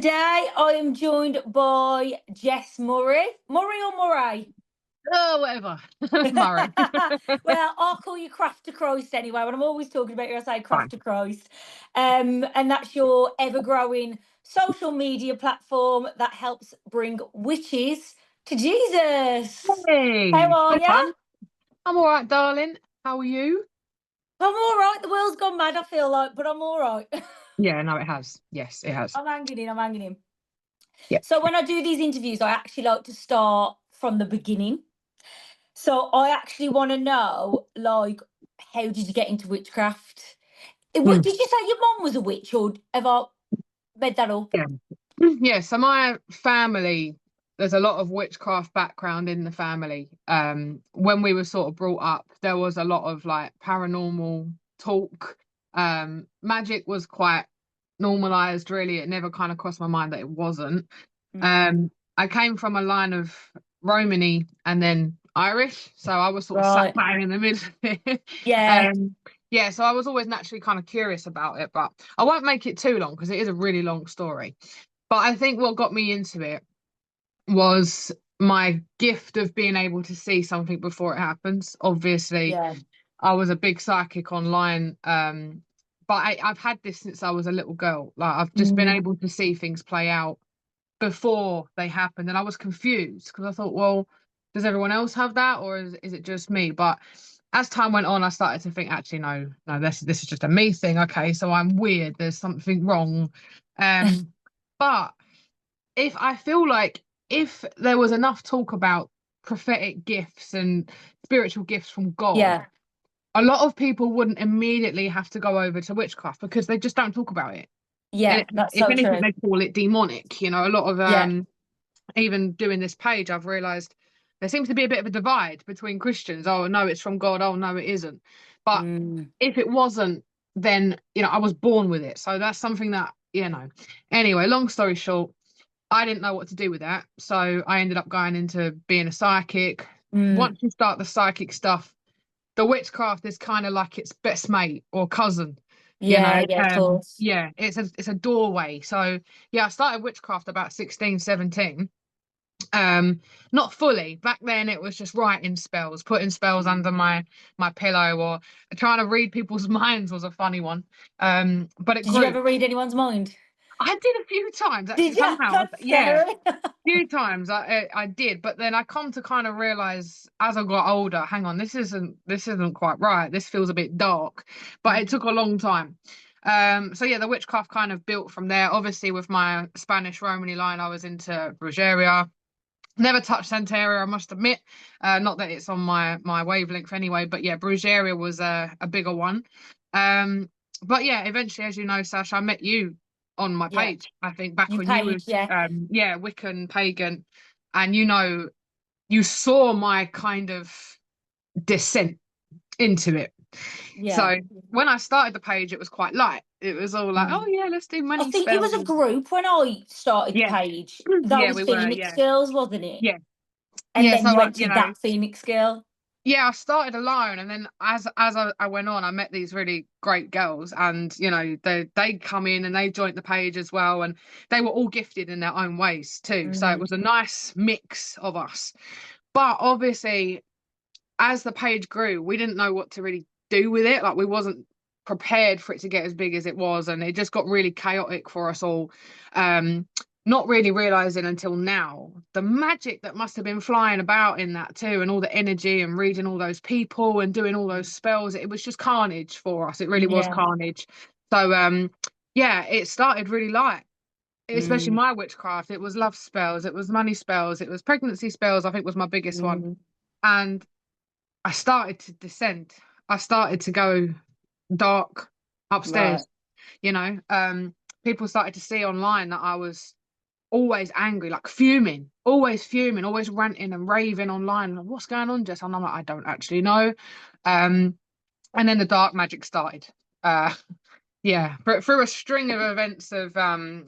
Today I am joined by Jess Murray. Murray or Murray? Oh, whatever. Murray. Well, I'll call you Craft to Christ anyway. When I'm always talking about you, I say Craft Fine. to Christ. And that's your ever growing social media platform that helps bring witches to Jesus. How Hey, are well you? done. I'm all right, darling. How are you? I'm all right. The world's gone mad, I feel like, but I'm all right. Yeah, no, it has. Yes, it has. I'm hanging in. I'm hanging in. Yeah. So when I do these interviews, I actually like to start from the beginning. So I actually want to know, like, how did you get into witchcraft? What Mm, did you say your mom was a witch, or have I made that up? yeah. Yeah, so my family, there's a lot of witchcraft background in the family. When we were sort of brought up, there was a lot of like paranormal talk. Magic was quite normalized, really. It never kind of crossed my mind that it wasn't. Mm, I came from a line of Romany and then Irish, so I was sort of sat right. bang in the middle of it. Yeah. um, yeah, so I was always naturally kind of curious about it, but I won't make it too long because it is a really long story. But I think what got me into it was my gift of being able to see something before it happens. Obviously, Yeah. I was a big psychic online, but I've had this since I was a little girl. Like I've just been Mm, able to see things play out before they happened, and I was confused because I thought, well, does everyone else have that, or is it just me? But as time went on, I started to think, actually, no, this is just a me thing. Okay, so I'm weird. There's something wrong. But if I feel like if there was enough talk about prophetic gifts and spiritual gifts from God, yeah. a lot of people wouldn't immediately have to go over to witchcraft because they just don't talk about it. And Yeah. That's if so anything, true. they call it demonic. A lot of Yeah. even doing this page, I've realized there seems to be a bit of a divide between Christians. Oh, no, it's from God. Oh, no, it isn't. But Mm, if it wasn't, then, I was born with it. So that's something that, Anyway, long story short, I didn't know what to do with that. So I ended up going into being a psychic. mm. Once you start the psychic stuff, the witchcraft is kind of like its best mate or cousin. Yeah. Yeah. Of course. Yeah, it's a doorway. So yeah, I started witchcraft about 16, 17. Not fully. Back then it was just writing spells, putting spells under my pillow, or trying to read people's minds was a funny one. But it Did you grew. ever read anyone's mind? I did a few times actually. Did you? Somehow, That's yeah, scary. few times I did, but then I come to kind of realize as I got older, hang on, this isn't quite right. This feels a bit dark, but it took a long time. So yeah, the witchcraft kind of built from there. Obviously, with my Spanish Romany line, I was into brujeria. Never touched Santeria, I must admit. Not that it's on my wavelength anyway, but yeah, brujeria was a bigger one. Um, but yeah, eventually, as you know, Sash, I met you on my Yeah. page. I think back You when you page. was Yeah. yeah, Wiccan pagan, and you saw my kind of descent into it. Yeah. So when I started the page, it was quite light. It was all like, oh Mm. yeah, let's do I money think you was a spells. group when I started the Yeah, page. That yeah, was we were. Phoenix Yeah, Girls, wasn't it? yeah, And yeah. then So you I, went to that Phoenix Girl. yeah, I started alone, and then as I went on, I met these really great girls, and they come in and they joined the page as well, and they were all gifted in their own ways too. So it Mm, was a nice mix of us. But obviously, as the page grew, we didn't know what to really do with it. Like we wasn't prepared for it to get as big as it was, and it just got really chaotic for us all. Not really realizing until now the magic that must have been flying about in that too, and all the energy and reading all those people and doing all those spells. It was just carnage for us. It really was yeah. carnage. So yeah, it started really light, especially Mm, my witchcraft. It was love spells, it was money spells, it was pregnancy spells, I think was my biggest one. mm, And I started to descend. I started to go dark right. upstairs, you know. People started to see online that I was always angry, like always fuming, always ranting and raving online. Like, what's going on, Jess? And I'm like, I don't actually know. Um, and then the dark magic started. Uh, yeah, but through a string of events of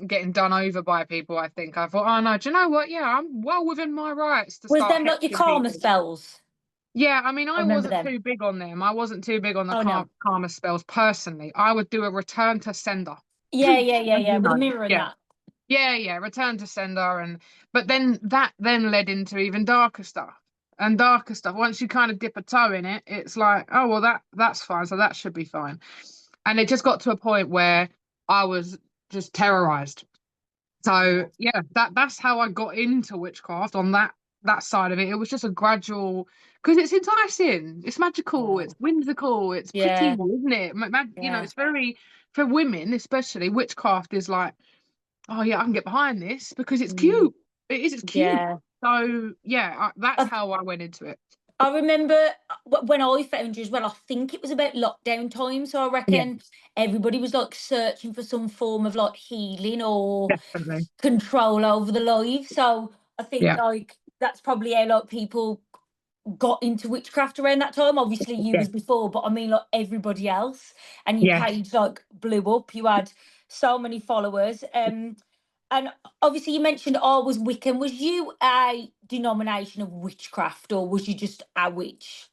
getting done over by people, I think I thought, oh no, do you know what? Yeah, I'm well within my rights to Was start them like your hexing karma people. spells? Yeah, I mean, I I remember wasn't them. too big on them. I wasn't too big on the Oh no. karma spells personally. I would do a return to sender. Yeah, yeah, yeah, As yeah. you With a know. mirror and Yeah. that. Yeah, return to sender. And but then that then led into even darker stuff and darker stuff. Once you kind of dip a toe in it, it's like, oh well, that's fine, so that should be fine. And it just got to a point where I was just terrorized. So yeah, that's how I got into witchcraft on that side of it. It was just a gradual, because it's enticing, it's magical, Yeah. it's whimsical, it's pretty, Yeah. isn't it? Yeah. It's very, for women especially, witchcraft is like, oh yeah, I can get behind this because it's Mm, cute. It's cute. yeah. So yeah, that's I, how I went into it. I remember when I found you as well, I think it was about lockdown time. So I Yeah, reckon everybody was like searching for some form of like healing or definitely. control over the life. So I think Yeah, like that's probably how like people got into witchcraft around that time. Obviously, you yeah, was before, but I mean, like everybody else, and your yes. page like blew up. You had so many followers. And obviously, you mentioned I was Wiccan. Was you a denomination of witchcraft, or was you just a witch?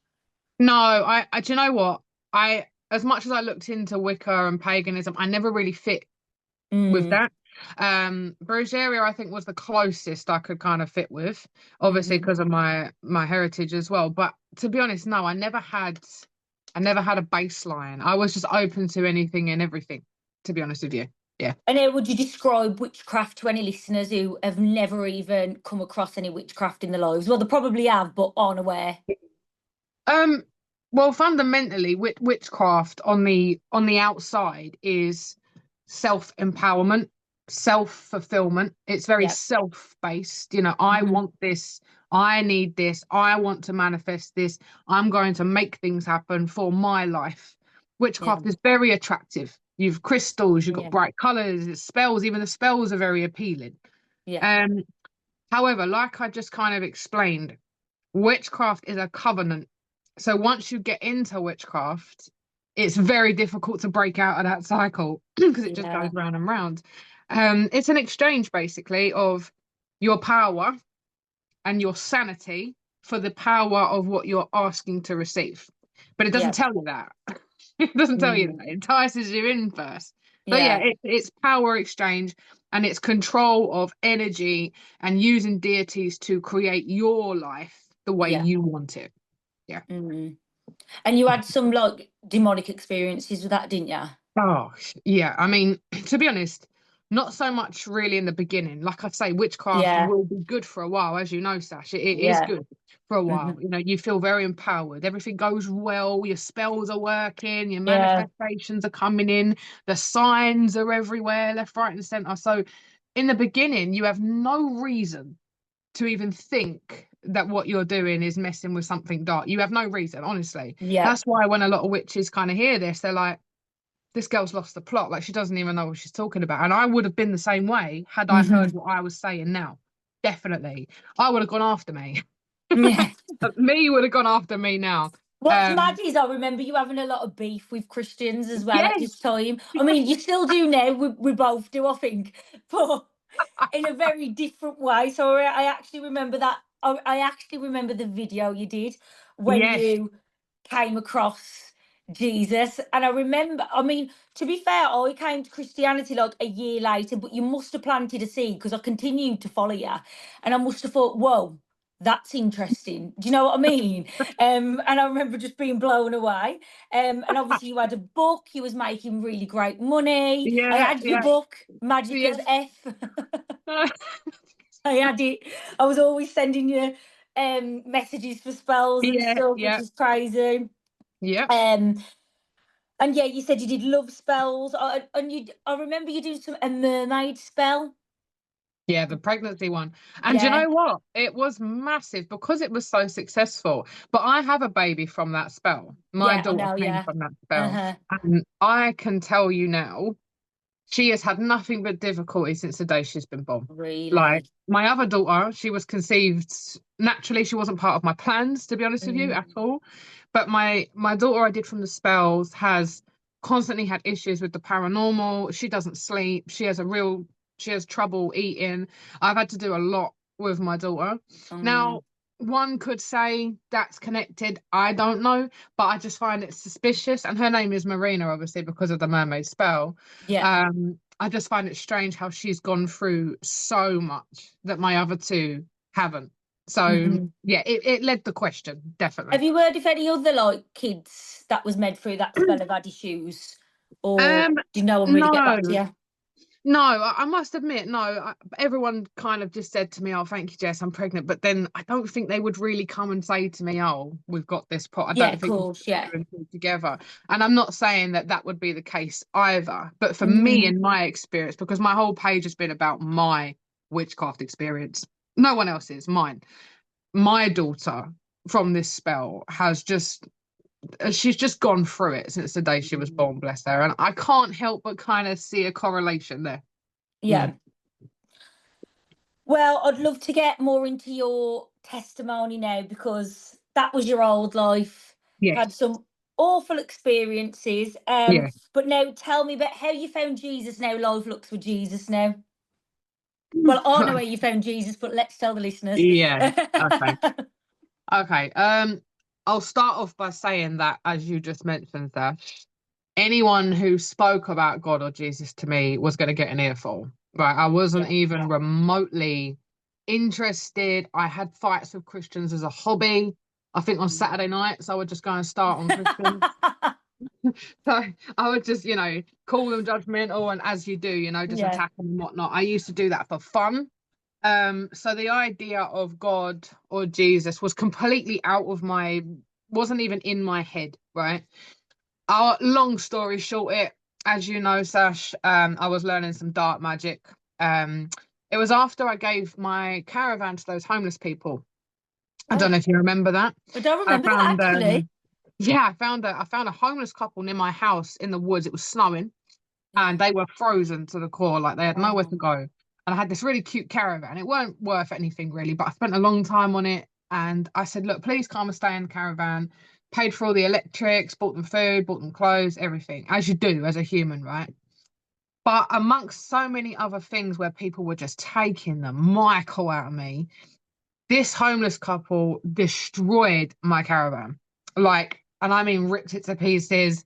No, I do you know what? I, as much as I looked into Wicca and paganism, I never really fit with Mm, that. Brujeria, I think, was the closest I could kind of fit with, obviously mm. because of my heritage as well. But to be honest, no, I never had a baseline. I was just open to anything and everything, to be honest with you. Yeah. And how would you describe witchcraft to any listeners who have never even come across any witchcraft in their lives? Well, they probably have, but aren't aware. Um, well, fundamentally, witchcraft on the outside is self-empowerment, self-fulfillment. It's very Yeah. self-based. You know, I Hmm. want this, I need this, I want to manifest this, I'm going to make things happen for my life. Yeah. Witchcraft is very attractive. You've crystals, you've got Yeah. bright colors, it's spells, even the spells are very appealing. Yeah. Um, However, like I just kind of explained, witchcraft is a covenant. So once you get into witchcraft, it's very difficult to break out of that cycle because it just goes Yeah. round and round. It's an exchange basically of your power and your sanity for the power of what you're asking to receive. But it doesn't Yeah. tell you that. It doesn't tell you Mm. that. It entices you in first. So yeah, Yeah. it's power exchange and it's control of energy and using deities to create your life the way Yeah. you want it. Yeah. Mm. And you had some like demonic experiences with that, didn't you? Gosh, yeah. I mean, to be honest, not so much really in the beginning. Like I say, witchcraft Yeah. will be good for a while, as you know, Sash. It is Yeah. good for a Hmm. while. You know, you feel very empowered. Everything goes well. Your spells are working. Your Yeah. manifestations are coming in. The signs are everywhere, left, right, and center. So, in the beginning, you have no reason to even think that what you're doing is messing with something dark. You have no reason, honestly. Yeah. That's why when a lot of witches kind of hear this, they're like, this girl's lost the plot. Like she doesn't even know what she's talking about. And I would have been the same way had I Hmm. heard what I was saying now. Definitely. I would have gone after me. Yeah. Me would have gone after me now. What's Um, mad is I remember you having a lot of beef with Christians as well at yes, this time. I mean, you still do now. We both do, I think, but in a very different way. So I actually remember that. I actually remember the video you did when yes, you came across Jesus. And I remember, I mean, to be fair, I came to Christianity like a year later, but you must have planted a seed because I continued to follow you. And I must have thought, whoa, that's interesting. Do you know what I mean? And I remember just being blown away. And obviously you had a book, you was making really great money. I yeah, had your yeah, book, Magic yeah. as F. I had it. I was always sending you messages for spells and Yeah, stuff, which yeah, is crazy. yeah. Um, and yeah, you said you did love spells, and I remember you doing a mermaid spell. Yeah, the pregnancy one. And you Yeah, know what? It was massive because it was so successful. But I have a baby from that spell. My yeah, I daughter know. came Yeah, from that uh spell. huh. And I can tell you now, she has had nothing but difficulty since the day she's been born. Like Really. my other daughter, she was conceived naturally. She wasn't part of my plans, to be honest with you, Mm, at all. But my daughter I did from the spells has constantly had issues with the paranormal. She doesn't sleep. She has trouble eating. I've had to do a lot with my daughter. um, Now, one could say that's connected. I don't know, but I just find it suspicious. And her name is Marina, obviously, because of the mermaid spell. yeah. Um, I just find it strange how she's gone through so much that my other two haven't. So Mhm. yeah, it led the question, definitely. Have you heard if any other like kids that was meant through that spell have had issues, or Um, do you know one really get back to no. you? No, I must admit, no. Everyone kind of just said to me, "Oh, thank you, Jess, I'm pregnant." But then I don't think they would really come and say to me, "Oh, we've got this pot." I Yeah, don't of think we course, put yeah. two and two together. And I'm not saying that that would be the case either. But for me, Mm. in my experience, because my whole page has been about my witchcraft experience, no one else's, mine. My daughter from this spell has just she's just gone through it since the day she was born, bless her. And I can't help but kind of see a correlation there. Mm. Yeah. Well, I'd love to get more into your testimony now because that was your old life. Yes. Had some awful experiences. Yeah. But now tell me about how you found Jesus now, life looks with Jesus now. Well, I know how you found Jesus, but let's tell the listeners. Yeah. Okay. Okay. I'll start off by saying that, as you just mentioned, Sash, anyone who spoke about God or Jesus to me was going to get an earful. Right. I wasn't Yeah. even remotely interested. I had fights with Christians as a hobby. I think on Mm. Saturday nights I would just go and start on Christians. So I would just, call them judgmental, and as you do, just Yeah. attack them and whatnot. I used to do that for fun. So the idea of God or Jesus was completely out of wasn't even in my head, right? Long story short, as you know, Sash, I was learning some dark magic. Um, it was after I gave my caravan to those homeless people. I don't Oh, know if you remember that. I don't I remember that found, actually. yeah, I found a homeless couple near my house in the woods. It was snowing Yeah. and they were frozen to the core, like they had nowhere Oh. to go. And I had this really cute caravan. It weren't worth anything really, but I spent a long time on it. And I said, look, please come and stay in the caravan. Paid for all the electrics, bought them food, bought them clothes, everything, as you do as a human, right? But amongst so many other things where people were just taking the Michael out of me, this homeless couple destroyed my caravan. Like, and I mean ripped it to pieces,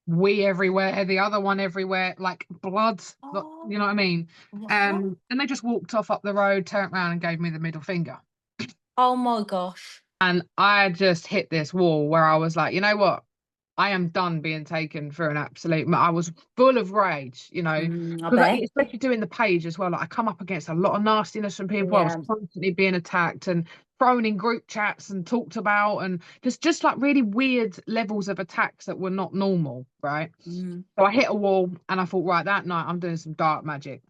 wee everywhere, the other one everywhere, like blood. You Oh, know what I mean? wow. And they just walked off up the road, turned around, and gave me the middle finger. Oh my gosh. And I just hit this wall where I was like, you know what? I am done being taken for an absolute. I was full of rage, I because bet. especially doing the page as well. Like I come up against a lot of nastiness from people. I was Yeah. constantly being attacked and thrown in group chats and talked about, and just like really weird levels of attacks that were not normal, right? Mm. So I hit a wall and I thought, right, that night I'm doing some dark magic.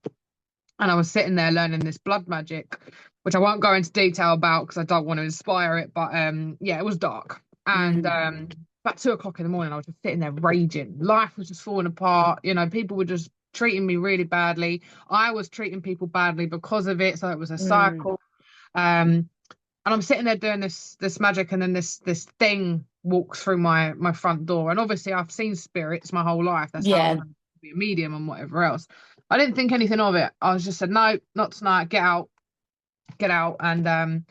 And I was sitting there learning this blood magic, which I won't go into detail about because I don't want to inspire it. But yeah, it was dark. And Mm. about 2 o'clock in the morning, I was just sitting there raging. Life was just falling apart. People were just treating me really badly. I was treating people badly because of it. So it was a Mm. cycle. Um, and I'm sitting there doing this magic, and then this thing walks through my front door. And obviously, I've seen spirits my whole life. That's how I Yeah. learned to be a medium and whatever else. I didn't think anything of it. I was just said, no, not tonight. Get out. And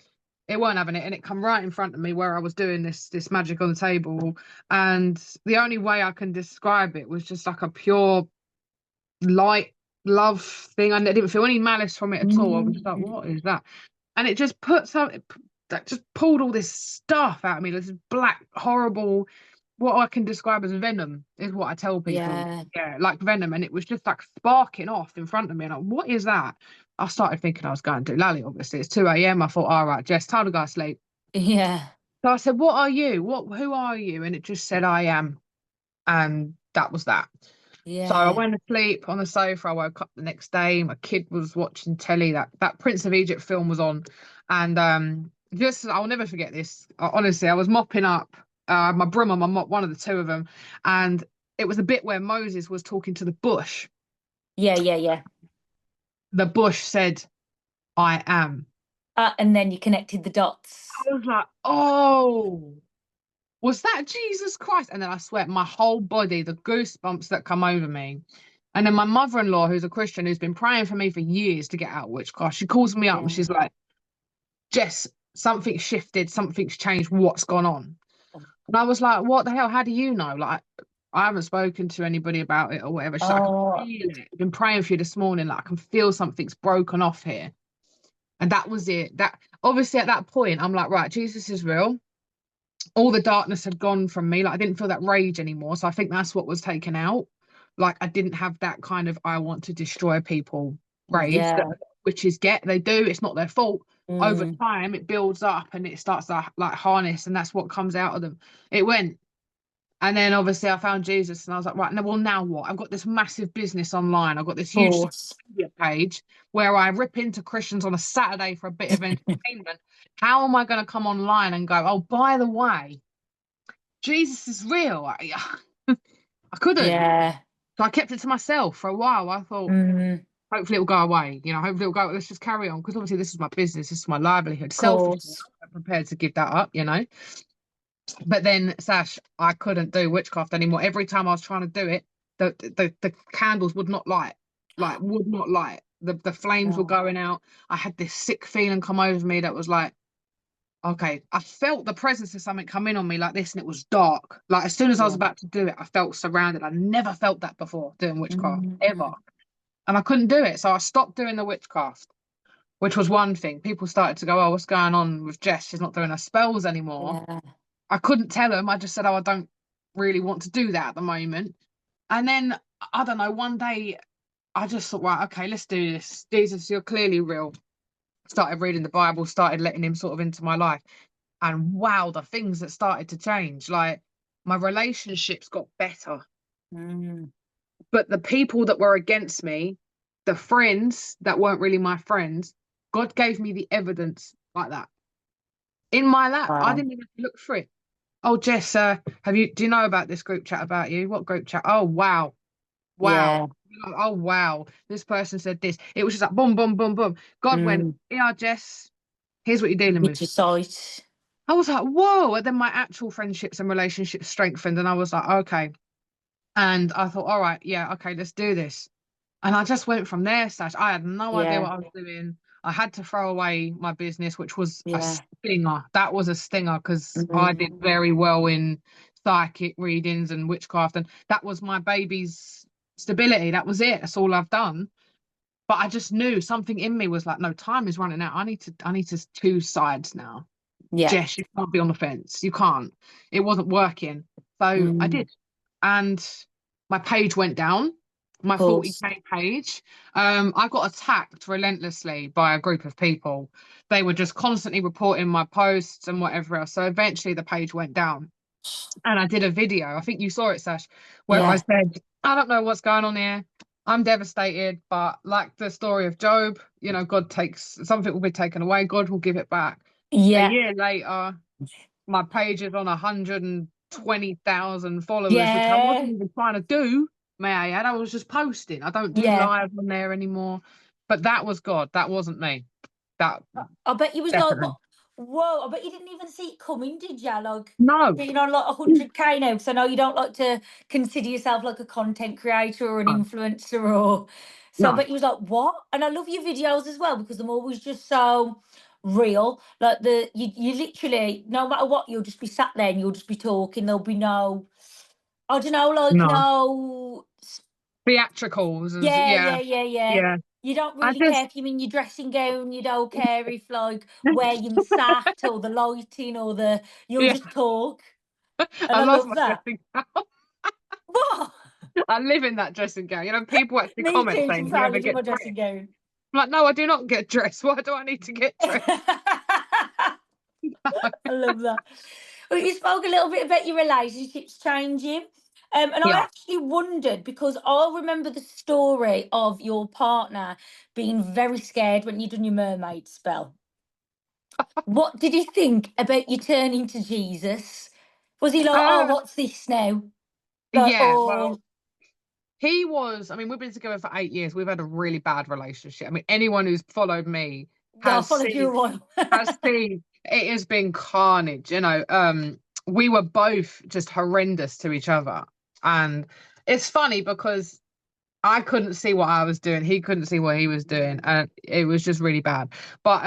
it weren't having it, and it come right in front of me where I was doing this magic on the table. And the only way I can describe it was just like a pure light love thing. I didn't feel any malice from it at all. I was just like, Mm. what is that? And it just that just pulled all this stuff out of me. This black, horrible, what I can describe as venom is what I tell people. Yeah. Yeah, like venom. And it was just like sparking off in front of me. And like, what is that? I started thinking I was going to do Lally, obviously. It's 2 a.m. I thought, all right, Jess, time to go to sleep. Yeah. So I said, what are you? Who are you? And it just said, I am. And that was that. So I Yeah. went to sleep on the sofa. I woke up the next day. My kid was watching telly. That Prince of Egypt film was on, and just I'll never forget this. Honestly, I was mopping up my broom and my mop, one of the two of them, and it was a bit where Moses was talking to the bush. Yeah. Yeah. Yeah. The bush said, "I am." And then you connected the dots. I was like, "Oh." Was that Jesus Christ? And then I swear, my whole body, the goosebumps that come over me. And then my mother-in-law, who's a Christian, who's been praying for me for years to get out of witchcraft, she calls me up and Yeah. she's like, Jess, something's shifted, something's changed, what's gone on? And I was like, what the hell? How do you know? Like, I haven't spoken to anybody about it or whatever. She's like, I can Oh, feel it. I've been praying for you this morning. Like, I can feel something's broken off here. And that was it. That obviously at that point, I'm like, right, Jesus is real. All the darkness had gone from me. Like, I didn't feel that rage anymore. So I think that's what was taken out. Like, I didn't have that kind of I want to destroy people rage that yeah. witches get. They do. It's not their fault. Over Mm. time, it builds up and it starts to like harness, and that's what comes out of them. It went. And then obviously I found Jesus and I was like, right, now, well, now what? I've got this massive business online. I've got this huge social Course. media page where I rip into Christians on a Saturday for a bit of entertainment. How am I going to come online and go, oh, by the way, Jesus is real? I couldn't. Yeah. So I kept it to myself for a while. I thought, Mm. hopefully it'll go away. Hopefully it'll go, let's just carry on. Because obviously this is my business, this is my livelihood. Selfishly, Course. I'm prepared to give that up. But then, Sash, I couldn't do witchcraft anymore. Every time I was trying to do it, the candles would not light, like would not light. The flames were Oh. going out. I had this sick feeling come over me that was like, okay, I felt the presence of something come in on me like this, and it was dark. Like as soon as I was Yeah. about to do it, I felt surrounded. I never felt that before doing witchcraft ever, Mm. and I couldn't do it. So I stopped doing the witchcraft, which was one thing. People started to go, "Oh, what's going on with Jess? She's not doing her spells anymore." Yeah. I couldn't tell them. I just said, "Oh, I don't really want to do that at the moment." And then I don't know. One day I just thought, right, okay, let's do this. Jesus, you're clearly real. Started reading the Bible, started letting him sort of into my life. And wow, the things that started to change. Like my relationships got better. Mm. But the people that were against me, the friends that weren't really my friends, God gave me the evidence like that in my lap. I Wow. didn't even look for it. Oh, Jess, do you know about this group chat about you? What group chat? Oh, wow. Wow. Yeah. Oh, wow. This person said this. It was just like boom, boom, boom, boom. God went, Mm. yeah, Jess, here's what you're dealing It's with. a sight. I was like, whoa. And then my actual friendships and relationships strengthened. And I was like, okay. And I thought, all right, yeah, okay, let's do this. And I just went from there, Sash. I had no idea Yeah. what I was doing. I had to throw away my business, which was a Yeah. stinger. That was a stinger because I did Mm. very well in psychic readings and witchcraft, and that was my baby's stability. That was it. That's all I've done. But I just knew something in me was like, no, time is running out. I need to choose sides now. Yeah. Jess, you can't be on the fence. You can't. It wasn't working. So I Mm. did. And my page went down, my Course. 40K page. I got attacked relentlessly by a group of people. They were just constantly reporting my posts and whatever else. So eventually the page went down. And I did a video. I think you saw it, Sash, where I Yeah. said, I don't know what's going on here. I'm devastated, but like the story of Job, God takes something will be taken away, God will give it back. A Yeah. year later, my page is on 120,000 followers, which I Yeah. wasn't even trying to do, may I add. I was just posting. I don't do Yeah. live on there anymore. But that was God. That wasn't me. That I bet you was like, definitely. what? Whoa! I bet you didn't even see it coming, did you? Like No, being on like 100K now, because I know you don't like to consider yourself like a content creator or an no, influencer, or so. I no. bet you was like, what? And I love your videos as well because I'm always just so real. Like you literally, no matter what, you'll just be sat there and you'll just be talking. There'll be no, I don't know, like No. no. Theatricals and Yeah, yeah, yeah, yeah, yeah. yeah. You don't I really care just if you're in your dressing gown. You don't care if like where you're sat or the lighting or the. You'll yeah, just talk, and I I love love my that. dressing gown. What? I live in that dressing gown. People actually Me comment too. To saying, be "Do you fair, I ever live in my get dressing dressed?" gown. I'm like, no, I do not get dressed. Why do I need to get dressed? I love that. Well, you spoke a little bit about your relationships changing. And I Yeah. actually wondered because I remember the story of your partner being very scared when you'd done your mermaid spell. What did he think about you turning to Jesus? Was he like, oh, Uh, what's this now? Like, yeah. Well, oh, he was. I mean, we've been together for 8 years. We've had a really bad relationship. I mean, anyone who's followed me yeah, I has followed you seen a while. has seen it has been carnage. We were both just horrendous to each other, and it's funny because I couldn't see what I was doing. He couldn't see what he was doing, and it was just really bad. But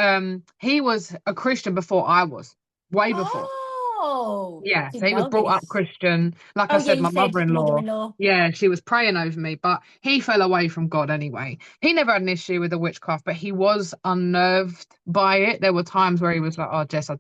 he was a Christian before I was, way before. Oh, Yeah, so didn't he was know brought up this. Christian. Like I Oh yeah, said, you my said mother-in-law, mother-in-law. yeah, she was praying over me, but he fell away from God anyway. He never had an issue with the witchcraft, but he was unnerved by it. There were times where he was like, "Oh, Jess, I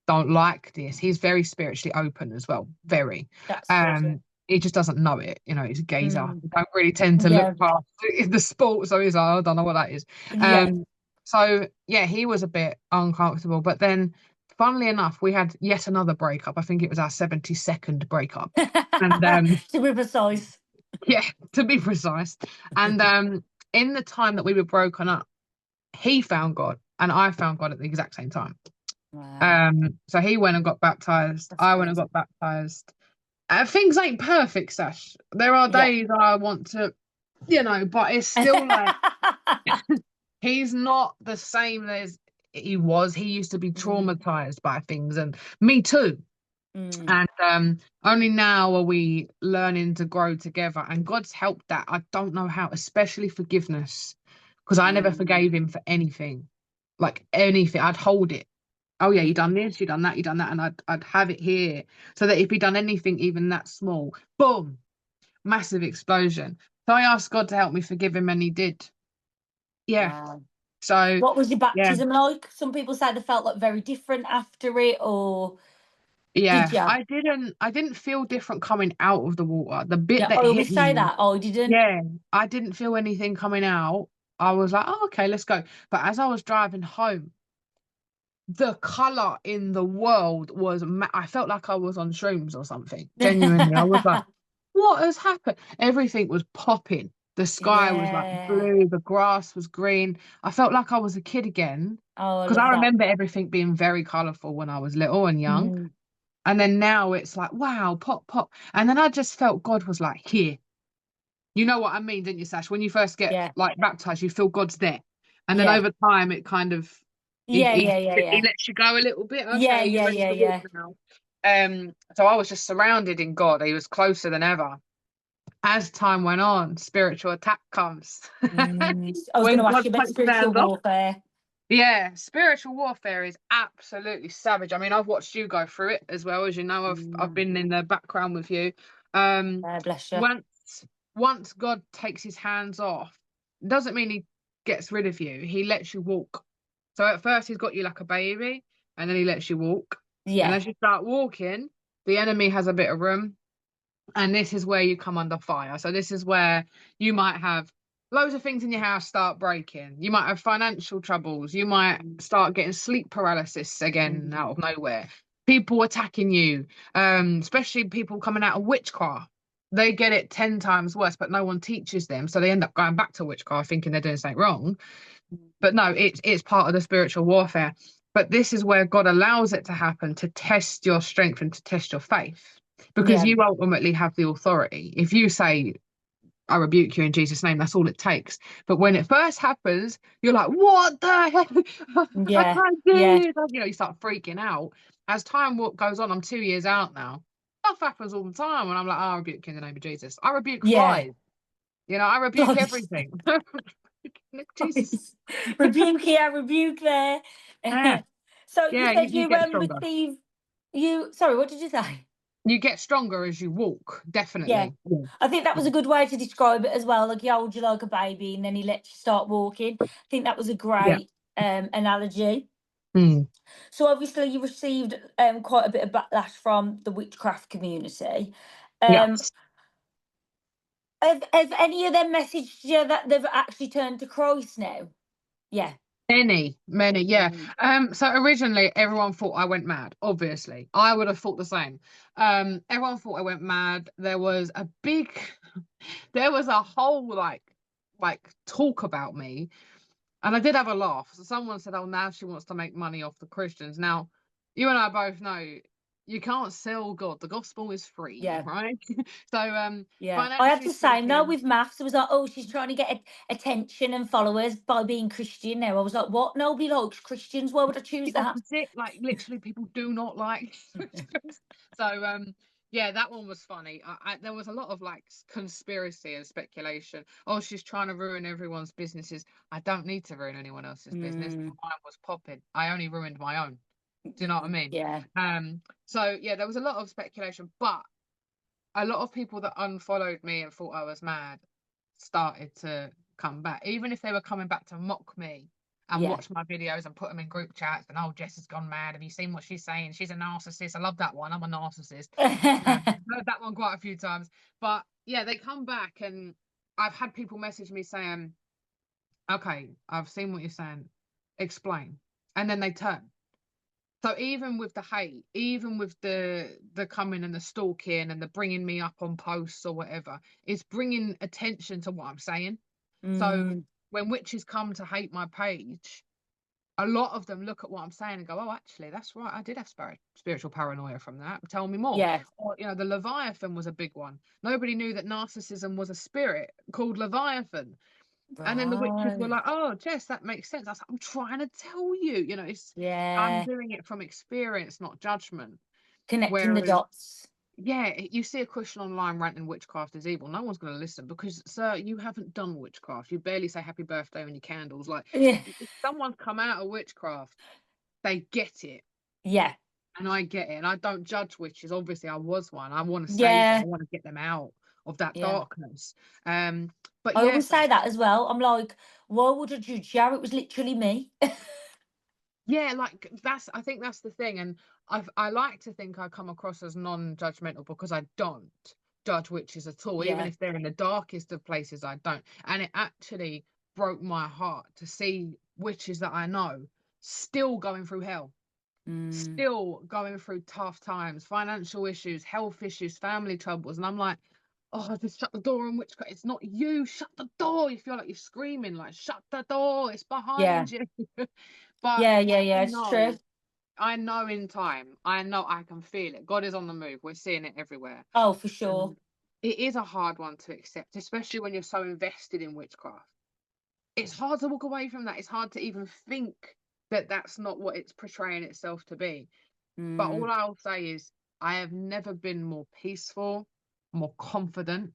don't like this." He's very spiritually open as well, very. That's good. Yeah. Um, he just doesn't know it. You know, he's a geezer. Mm, He don't really tend to look yeah. past the sport, so he's like, "I don't know what that is." Yeah. Um, so yeah, he was a bit uncomfortable, but then funnily enough, we had yet another breakup. I think it was our 72nd breakup. And To be precise. yeah, to be precise. And in the time that we were broken up, he found God and I found God at the exact same time. Wow, So he went and got baptized. that's I went good. and got baptized. Things ain't perfect, Sash. There are Yeah. days I want to, but it's still like he's not the same as he was. He used to be Mm, traumatized by things, and me too. mm, And only now are we learning to grow together. And God's helped that. I don't know how, especially forgiveness, because I never mm, forgave him for anything, like anything. I'd hold it. Oh yeah, you mm. done this, you done that, you done that, and I'd have it here so that if he done anything, even that small, boom, massive explosion. So I asked God to help me forgive him, and he did. Yeah. Wow. So What was your yeah, baptism like? Some people say they felt like very different after it, or did yeah. you? I didn't feel different coming out of the water. The bit Yeah, that I hit always say me. that. Oh, I didn't. Yeah, I didn't feel anything coming out. I was like, oh, okay, let's go. But as I was driving home, the color in the world was, I felt like I was on shrooms or something. Genuinely, I was like, what has happened? Everything was popping. The sky was like Yeah. blue, the grass was green. I felt like I was a kid again Oh, I because love I that. remember everything being very colorful when I was little and young. Mm, And then now it's like, wow, pop, pop. And then I just felt God was like, here. You know what I mean, didn't you, Sash? When you first get yeah. like baptized, you feel God's there, and then Yeah. over time, it kind of he Yeah. he, Yeah. Yeah. he Yeah. lets you go a little bit. Yeah. Okay, you're Yeah. ready Yeah. to walk Yeah. now. So I was just surrounded in God. He was closer than ever. As time went on, spiritual attack comes. I was going When to ask God you about takes his spiritual hands off. warfare. Yeah, spiritual warfare is absolutely savage. I mean, I've watched you go through it as well, as you know. I've Mm, been in the background with you. Um, bless you. once once God takes his hands off, doesn't mean he gets rid of you. He lets you walk. So at first he's got you like a baby, and then he lets you walk. And Yeah. as you start walking, the enemy has a bit of room. And this is where you come under fire. So this is where you might have loads of things in your house start breaking. You might have financial troubles. You might Mm, start getting sleep paralysis again mm, out of nowhere. People attacking you, especially people coming out of witchcraft. They get it 10 times worse, but no one teaches them. So they end up going back to witchcraft thinking they're doing something wrong. But no, it's part of the spiritual warfare. But this is where God allows it to happen to test your strength and to test your faith, because yeah. you ultimately have the authority. If you say, I rebuke you in Jesus' name, that's all it takes. But when it first happens, you're like, what the heck? I Yeah. can't do Yeah. this. You start freaking out. As time goes on, I'm 2 years out now. Stuff happens all the time. And I'm like, I rebuke you in the name of Jesus. I rebuke Yeah. flies. I rebuke Close. everything. Jesus. Close. Rebuke here, rebuke there. Yeah. So you Yeah, said you you get stronger. received you. Sorry, what did you say? You get stronger as you walk, Yeah. definitely. Yeah. I think that was Yeah. a good way to describe it as well. Like he holds you like a baby and then he lets you start walking. I think that was a Yeah. great analogy. Mm. So obviously you received quite a bit of backlash from the witchcraft community. Um, Yes. have any of them messaged you that they've actually turned to Christ now? Yeah. Many, yeah. Mm, So originally everyone thought I went mad, obviously. I would have thought the same. Everyone thought I went mad. There was a whole like talk about me. And I did have a laugh. So someone said, oh, now she wants to make money off the Christians. Now, you and I both know you can't sell God. The gospel is free, yeah. right? So Yeah, I had financially the same though speaking, with maths. It was like, oh, she's trying to get attention and followers by being Christian now. I was like, what? Nobody likes Christians. Why would I choose the that? opposite, like literally people do not like Christians. So yeah, that one was funny. There was a lot of like conspiracy and speculation. Oh, she's trying to ruin everyone's businesses. I don't need to ruin anyone else's business. Mm, Mine was popping. I only ruined my own. Do you know what I mean? Yeah. So yeah, there was a lot of speculation, but a lot of people that unfollowed me and thought I was mad started to come back, even if they were coming back to mock me and Yeah. watch my videos and put them in group chats. And oh, Jess has gone mad. Have you seen what she's saying? She's a narcissist. I love that one. I'm a narcissist. Heard that one quite a few times. But yeah, they come back, and I've had people message me saying, "Okay, I've seen what you're saying. Explain." And then they turn. So even with the hate, even with the coming and the stalking and the bringing me up on posts or whatever, it's bringing attention to what I'm saying. So Mm, when witches come to hate my page, a lot of them look at what I'm saying and go, "Oh, actually, that's right. I did have spiritual paranoia from that. Tell me more." yeah. Or, the Leviathan was a big one. Nobody knew that narcissism was a spirit called Leviathan. And then the witches were Right. like, "Oh, Jess, that makes sense." I was like, "I'm trying to tell you, I'm Yeah. doing it from experience, not judgment." Connecting the Whereas, dots. yeah, you see a Christian online ranting witchcraft is evil. No one's going to listen because, sir, you haven't done witchcraft. You barely say happy birthday on your candles. Like, Yeah. if someone's come out of witchcraft, they get it. Yeah. And I get it. And I don't judge witches. Obviously, I was one. I want to save them. Yeah. I want to get them out of that Yeah. darkness. But I yeah, always so say that as well. I'm like, why would I judge you? It was literally me. yeah, like I think that's the thing. And I like to think I come across as non-judgmental because I don't judge witches at all. Even Yeah. if they're in the darkest of places, I don't. And it actually broke my heart to see witches that I know still going through hell, Mm, still going through tough times, financial issues, health issues, family troubles. And I'm like, oh, just shut the door on witchcraft. It's not you. Shut the door. You feel like you're screaming, like, shut the door. It's yeah. behind you. But Yeah. Yeah. I Yeah. It's know, true. I know in time, I know I can feel it. God is on the move. We're seeing it everywhere. Oh, for sure. And it is a hard one to accept, especially when you're so invested in witchcraft. It's hard to walk away from that. It's hard to even think that that's not what it's portraying itself to be. But Mm, all I'll say is I have never been more peaceful, more confident,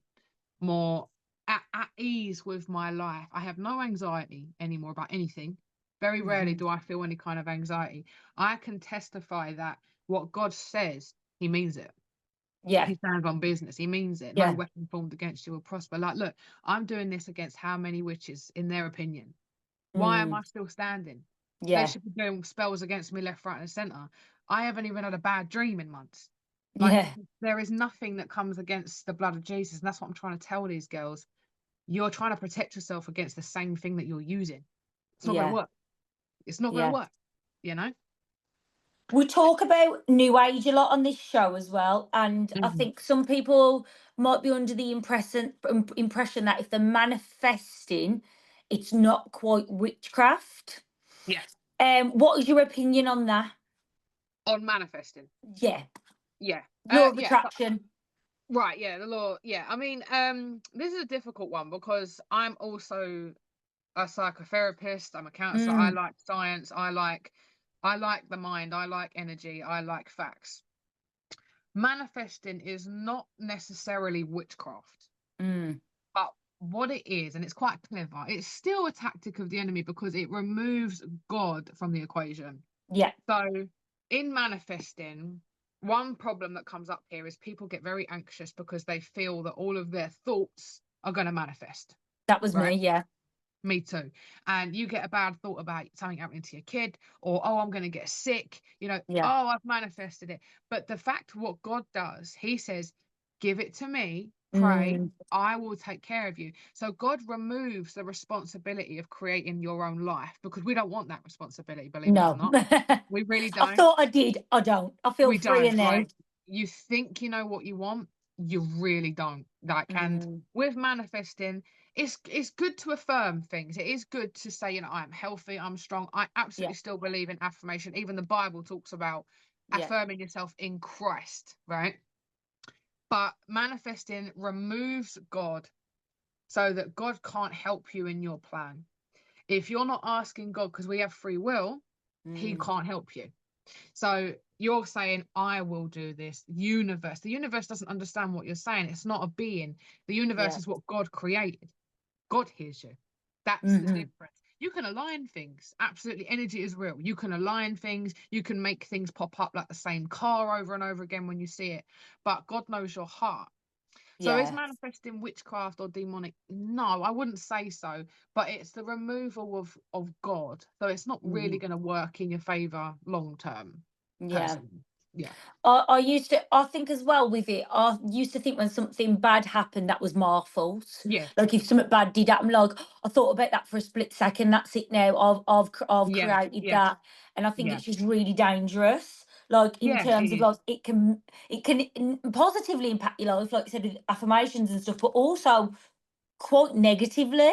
more at ease with my life. I have no anxiety anymore about anything. Very rarely hmm. do I feel any kind of anxiety. I can testify that what God says, He means it. Yeah. He stands on business. He means it. No Yeah. weapon formed against you will prosper. Like, look, I'm doing this against how many witches, in their opinion? Why am Mm, I still standing? They yeah. should be doing spells against me left, right, and center. I haven't even had a bad dream in months. Like, Yeah. there is nothing that comes against the blood of Jesus. And that's what I'm trying to tell these girls. You're trying to protect yourself against the same thing that you're using. It's not going to Yeah. work. It's not going to Yeah. work, you know? We talk about New Age a lot on this show as well, and I Mhm. think some people might be under the impression that if they're manifesting, it's not quite witchcraft. Yeah. What is your opinion on that? On manifesting. Yeah, Yeah. law of Yeah. attraction. Right. Yeah. The law. Yeah. I mean, this is a difficult one because I'm also a psychotherapist. I'm a counselor. I Mm, like science. I like the mind. I like energy. I like facts. Manifesting is not necessarily witchcraft, mm, but what it is, and it's quite clever, it's still a tactic of the enemy because it removes God from the equation. yeah, So, in manifesting, one problem that comes up here is people get very anxious because they feel that all of their thoughts are going to manifest, that was me. right? Yeah, Me too. And you get a bad thought about something happening to your kid, or, oh, I'm going to get sick, yeah, oh, I've manifested it. But the fact what God does, He says, give it to me, pray, mm, I will take care of you. So God removes the responsibility of creating your own life because we don't want that responsibility, believe it or no. not. We really I don't. thought I did. I don't. I feel We freer don't, now. right? You think you know what you want, you really don't. Like, and Mm, with manifesting, it's good to affirm things. It is good to say, I'm healthy, I'm strong. I yeah, absolutely still believe in affirmation. Even the Bible talks about yeah, affirming yourself in Christ, right? But manifesting removes God so that God can't help you in your plan. If you're not asking God, because we have free will, He mm, can't help you. So you're saying, I will do this. Universe. The universe doesn't understand what you're saying. It's not a being. The universe yeah, is what God created. God hears you. That's the hmm, difference. you can align things. Absolutely. Energy is real. You can align things. You can make things pop up like the same car over and over again when you see it. But God knows your heart. So is Yeah. manifesting witchcraft or demonic? No, I wouldn't say so. But it's the removal of God. So it's not really Mhm. going to work in your favor long term, Yeah. personally. Yeah. I used to, I think as well with it, I used to think when something bad happened, that was my fault. Yeah. Like if something bad did happen, like I thought about that for a split second. That's it now. I've Yeah. created Yeah. that, and I think Yeah. it's just really dangerous. Like in Yeah. It terms of is. like it can positively impact your life, like you said with affirmations and stuff, but also quite negatively.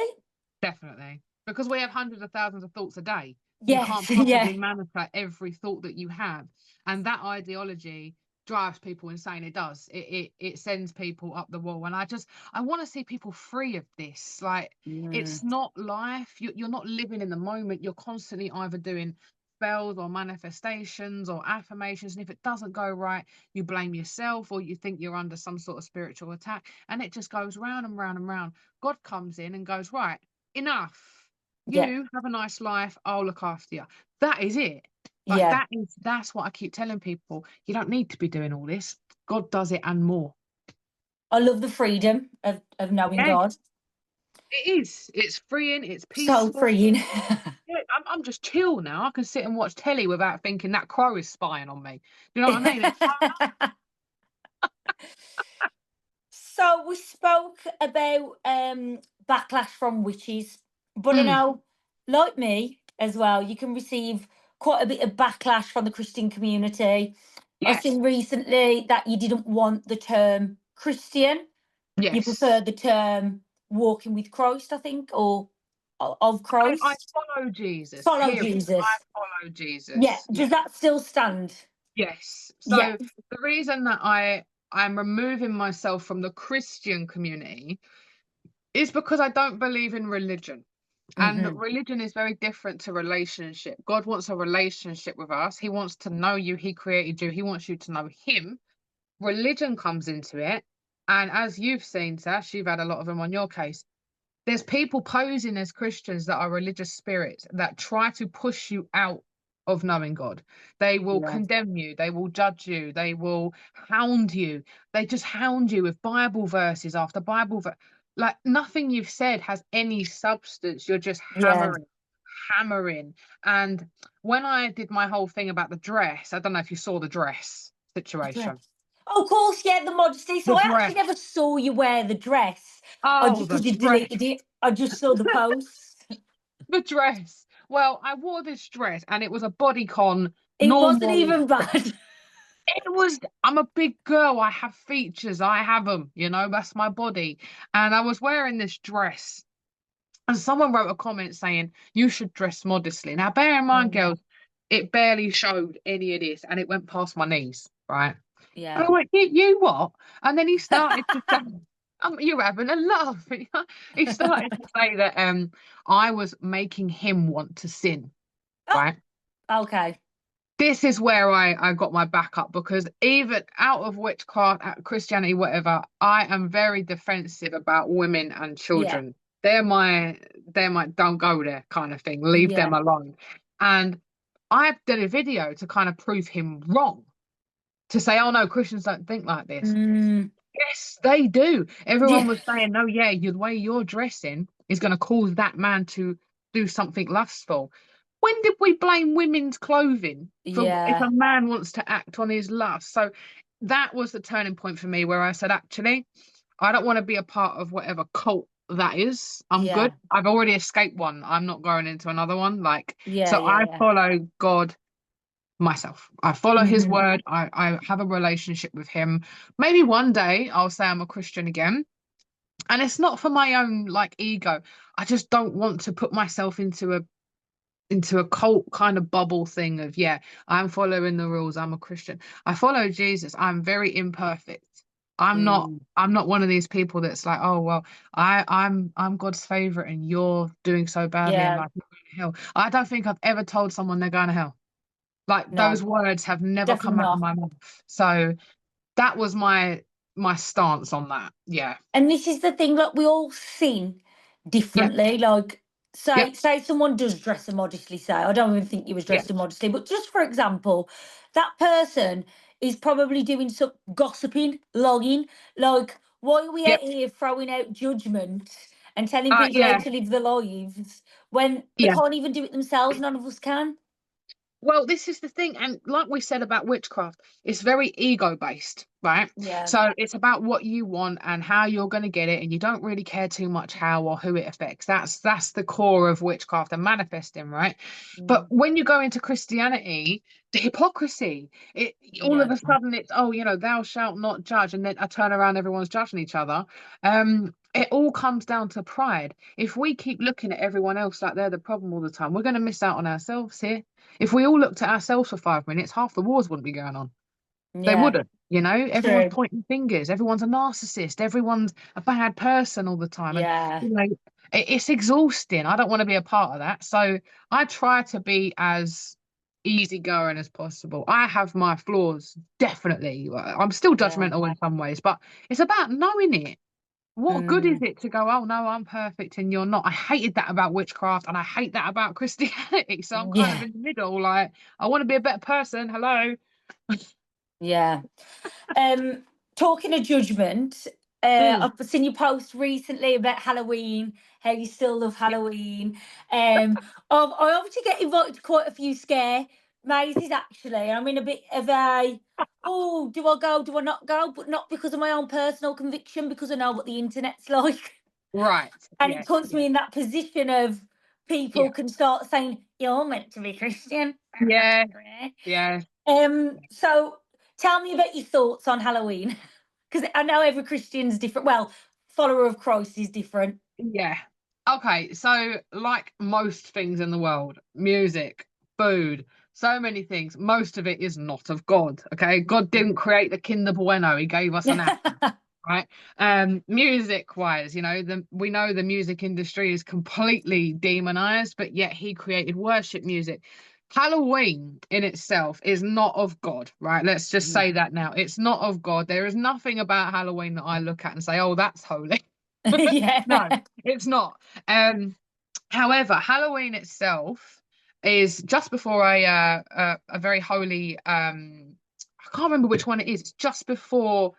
Definitely. Because we have hundreds of thousands of thoughts a day. You Yes, can't yeah, possibly manifest every thought that you have. And that ideology drives people insane. It does. It sends people up the wall. And I want to see people free of this. Like mm, it's not life. You're not living in the moment. You're constantly either doing spells or manifestations or affirmations. And if it doesn't go right, you blame yourself or you think you're under some sort of spiritual attack. And it just goes round and round and round. God comes in and goes, right, enough. yeah, You have a nice life. I'll look after you. That is it. Like yeah. that's what I keep telling people. You don't need to be doing all this. God does it and more. I love the freedom of knowing Yeah, God. it is. It's freeing. It's So peaceful. freeing. Yeah, I'm just chill now. I can sit and watch telly without thinking that crow is spying on me. Do you know what I mean? It's So we spoke about backlash from witches, but I mm, know, like me as well, you can receive quite a bit of backlash from the Christian community. I've yes, seen recently that you didn't want the term Christian, you yes. prefer the term walking with Christ, I think, or of I Christ. follow Jesus. Follow Period. I Jesus. follow Yeah. Jesus. Yeah. Does that still stand? Yes. Yeah. So the reason that I'm removing myself from the Christian community is because I don't believe in religion. And Hmm. religion is very different to relationship. God wants a relationship with us. He wants to know you. He created you. He wants you to know him. Religion comes into it. And as you've seen, Sash, you've had a lot of them on your case. There's people posing as Christians that are religious spirits that try to push you out of knowing God. They will Yeah. condemn you, they will judge you, they will hound you. They just hound you with Bible verses after Bible verse. Like nothing you've said has any substance. You're just Yeah. hammering. And when I did my whole thing about the dress, I don't know if you saw the dress The dress. situation. Oh, of course, yeah, the modesty. So The I actually dress. never saw you wear the dress. I Oh, just the because you dress. deleted it. I just saw the post. The dress. Well, I wore this dress and it was a bodycon It wasn't normal even dress. bad. It was, I'm a big girl. I have features. I have them, that's my body. And I was wearing this dress and someone wrote a comment saying, you should dress modestly. Now, bear in mind, Mm, girls, it barely showed any of this and it went past my knees, right? And yeah. I went, you what? And then he started to say, you're having a laugh. He started to say that I was making him want to sin, Oh, right? okay. This is where I got my back up because even out of witchcraft, Christianity, whatever, I am very defensive about women and Yeah. children. They're my don't go there kind of thing. Leave them Yeah. alone. And I did a video to kind of prove him wrong, to say, oh no, Christians don't think like this. Mm, Yes, they do. yeah. Everyone was saying, no, yeah, the way you're dressing is going to cause that man to do something lustful. When did we blame women's clothing for if Yeah. a man wants to act on his lust? So that was the turning point for me where I said, actually, I don't want to be a part of whatever cult that is. I'm good. Yeah. I've already escaped one. I'm not going into another one. Like, Yeah. so Yeah. I Yeah. follow God myself. I follow his Hmm. word. I have a relationship with him. Maybe one day I'll say I'm a Christian again. And it's not for my own like ego. I just don't want to put myself into a cult kind of bubble thing of yeah, I'm following the rules. I'm a Christian. I follow Jesus. I'm very imperfect. I'm not Mm, I'm not one of these people that's like, oh well, I'm God's favorite and you're doing so badly in yeah. life, you're going to hell. I don't think I've ever told someone they're going to hell. Like those No, words have never come definitely out of not. my mouth. So that was my stance on that. Yeah. And this is the thing, like we all sin Yeah. differently. Like say Yep. say someone does dress immodestly, say, I don't even think you was Yeah. dressed immodestly, but just for example, that person is probably doing some gossiping, logging, like, why are we out Yep. here throwing out judgment and telling people how Yeah. to live their lives when they Yeah. can't even do it themselves? None of us can. Well, this is the thing, and like we said about witchcraft, it's very ego based, right? Yeah. So it's about what you want and how you're going to get it, and you don't really care too much how or who it affects. That's the core of witchcraft and manifesting, right? But Mm, when you go into Christianity, the hypocrisy, it all yeah. of a sudden it's, oh, thou shalt not judge, and then I turn around, everyone's judging each other. It all comes down to pride. If we keep looking at everyone else like they're the problem all the time, we're going to miss out on ourselves here. If we all looked at ourselves for 5 minutes, half the wars wouldn't be going on. They Yeah. wouldn't, Everyone's True. pointing fingers. Everyone's a narcissist. Everyone's a bad person all the time. And, Yeah. it's exhausting. I don't want to be a part of that. So I try to be as easygoing as possible. I have my flaws, definitely. I'm still Yeah. judgmental in some ways, but it's about knowing it. What good is Mm, it to go, oh no, I'm perfect and you're not? I hated that about witchcraft and I hate that about Christianity. So I'm kind of yeah. in the middle. Like, I want to be a better person. Hello. Yeah. Um, Talking of judgment, Mm, I've seen you post recently about Halloween, how you still love Halloween. I obviously get invited to quite a few scare mazes actually. I'm in a bit of a, oh, do I go, do I not go? But not because of my own personal conviction, because I know what the internet's like. right. And it Yes. puts Yeah. me in that position of Yeah. people can start saying, you're meant to be Christian. Yeah. Yeah. So tell me about your thoughts on Halloween. Because I know every Christian's different. Well, follower of Christ is different. Yeah. Okay. So, like most things in the world, music, food, so many things, most of it is not of God. Okay. God didn't create the Kinder Bueno, He gave us an apple. Right. Music wise, we know the music industry is completely demonized, but yet he created worship music. Halloween in itself is not of God, right? Let's just Mhm. say that now. It's not of God. There is nothing about Halloween that I look at and say, oh, that's holy. No, Yeah. it's not. However, Halloween itself is just before a very holy I can't remember which one it is. It's just before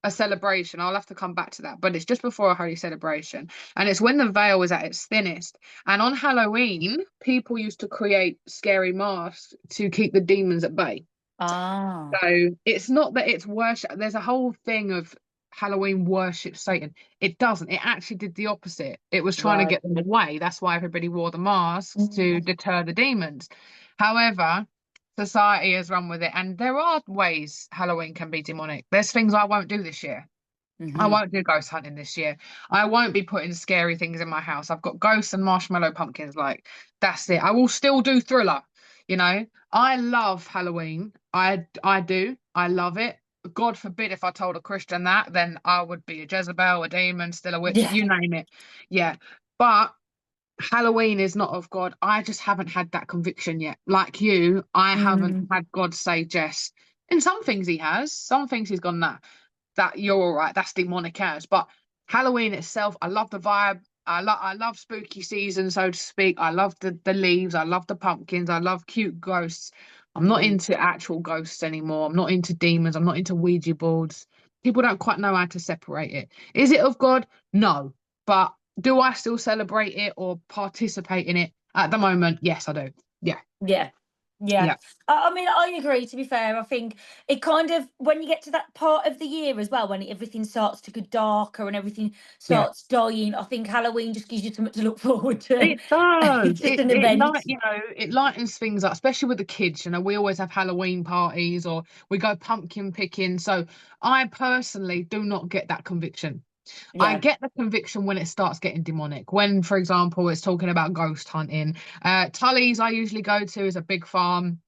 a celebration. I'll have to come back to that, but it's just before a holy celebration, and it's when the veil is at its thinnest. And on Halloween, people used to create scary masks to keep the demons at bay. Ah. So it's not that it's worship. There's a whole thing of Halloween worship Satan. It doesn't. It actually did the opposite. It was trying to Right. get them away. That's why everybody wore the masks to Mm-hmm. deter the demons. However, society has run with it, and there are ways Halloween can be demonic. There's things I won't do this year. I won't do ghost hunting this year. I won't be putting scary things in my house. I've got ghosts and marshmallow pumpkins. Like, that's it. I will still do thriller. You know, I love Halloween. I do. I love it. God forbid if I told a Christian that, then I would be a Jezebel, a demon, still a witch, Yeah. you name it. Yeah. But Halloween is not of God. I just haven't had that conviction yet. Like you, I haven't Mm, had God say, Jess. In some things he has. Some things he's gone, that you're all right. That's demonic as. But Halloween itself, I love the vibe. I love spooky season, so to speak. I love the leaves. I love the pumpkins. I love cute ghosts. I'm not mm. into actual ghosts anymore. I'm not into demons. I'm not into Ouija boards. People don't quite know how to separate it. Is it of God? No. But do I still celebrate it or participate in it? At the moment, yes, I do. Yeah. Yeah. Yeah. Yeah. I mean, I agree, to be fair. I think it kind of, when you get to that part of the year as well, when everything starts to get darker and everything Yeah. starts dying, I think Halloween just gives you something to look forward to. It does. It's just It an it event. light it lightens things up, especially with the kids. We always have Halloween parties or we go pumpkin picking. So I personally do not get that conviction. I Yeah. get the conviction when it starts getting demonic. When, for example, it's talking about ghost hunting. Tully's I usually go to is a big farm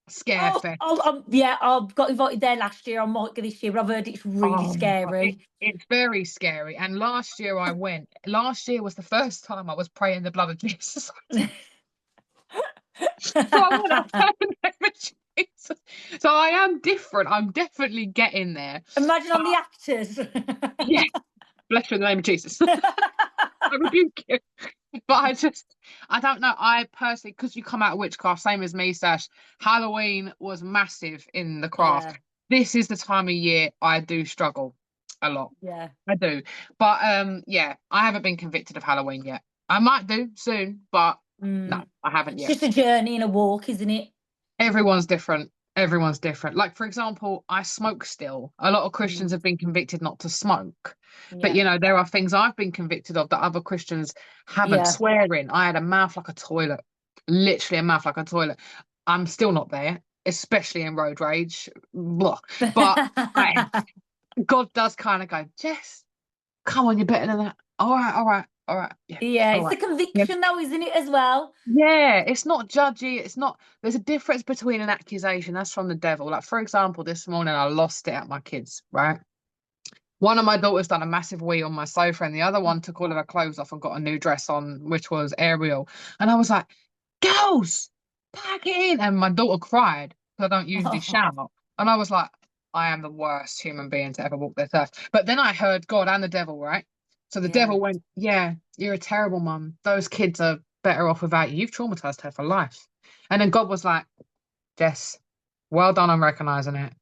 scare fest. Yeah, I got invited there last year. I might go this year, but I've heard it's really Oh my God. scary. It's very scary. And last year I went. Last year was the first time I was praying the blood of Jesus. So I want to turn over Jesus. So I am different. I'm definitely getting there. Imagine But on the actors. yeah, bless you in the name of Jesus. I rebuke you. But I don't know. I personally, because you come out of witchcraft, same as me, Sash, Halloween was massive in the craft. Yeah, This is the time of year I do struggle a lot. yeah. I do. But yeah, I haven't been convicted of Halloween yet. I might do soon, but no, Mm. I haven't It's yet. just a journey and a walk, isn't it? Everyone's different. Everyone's different. Like, for example, I smoke still. A lot of Mm. Christians have been convicted not to smoke. But, Yeah, there are things I've been convicted of that other Christians haven't. yeah. Swearing. I had a mouth like a toilet, literally a mouth like a toilet. I'm still not there, especially in road rage. Blah. But I, God does kind of go, Jess, come on, you're better than that. All right, all right, all right. Yeah, Yeah, all it's right. the conviction though, isn't it, as well? Yeah, it's not judgy. It's not, there's a difference between an accusation that's from the devil. Like, for example, this morning I lost it at my kids, right? One of my daughters done a massive wee on my sofa, and the other one took all of her clothes off and got a new dress on, which was Ariel. And I was like, girls, pack it in. And my daughter cried because I don't usually shout. And I was like, I am the worst human being to ever walk this earth. But then I heard God and the devil, right? So the Yeah. devil went, yeah, you're a terrible mum. Those kids are better off without you. You've traumatized her for life. And then God was like, Jess, well done on recognizing it.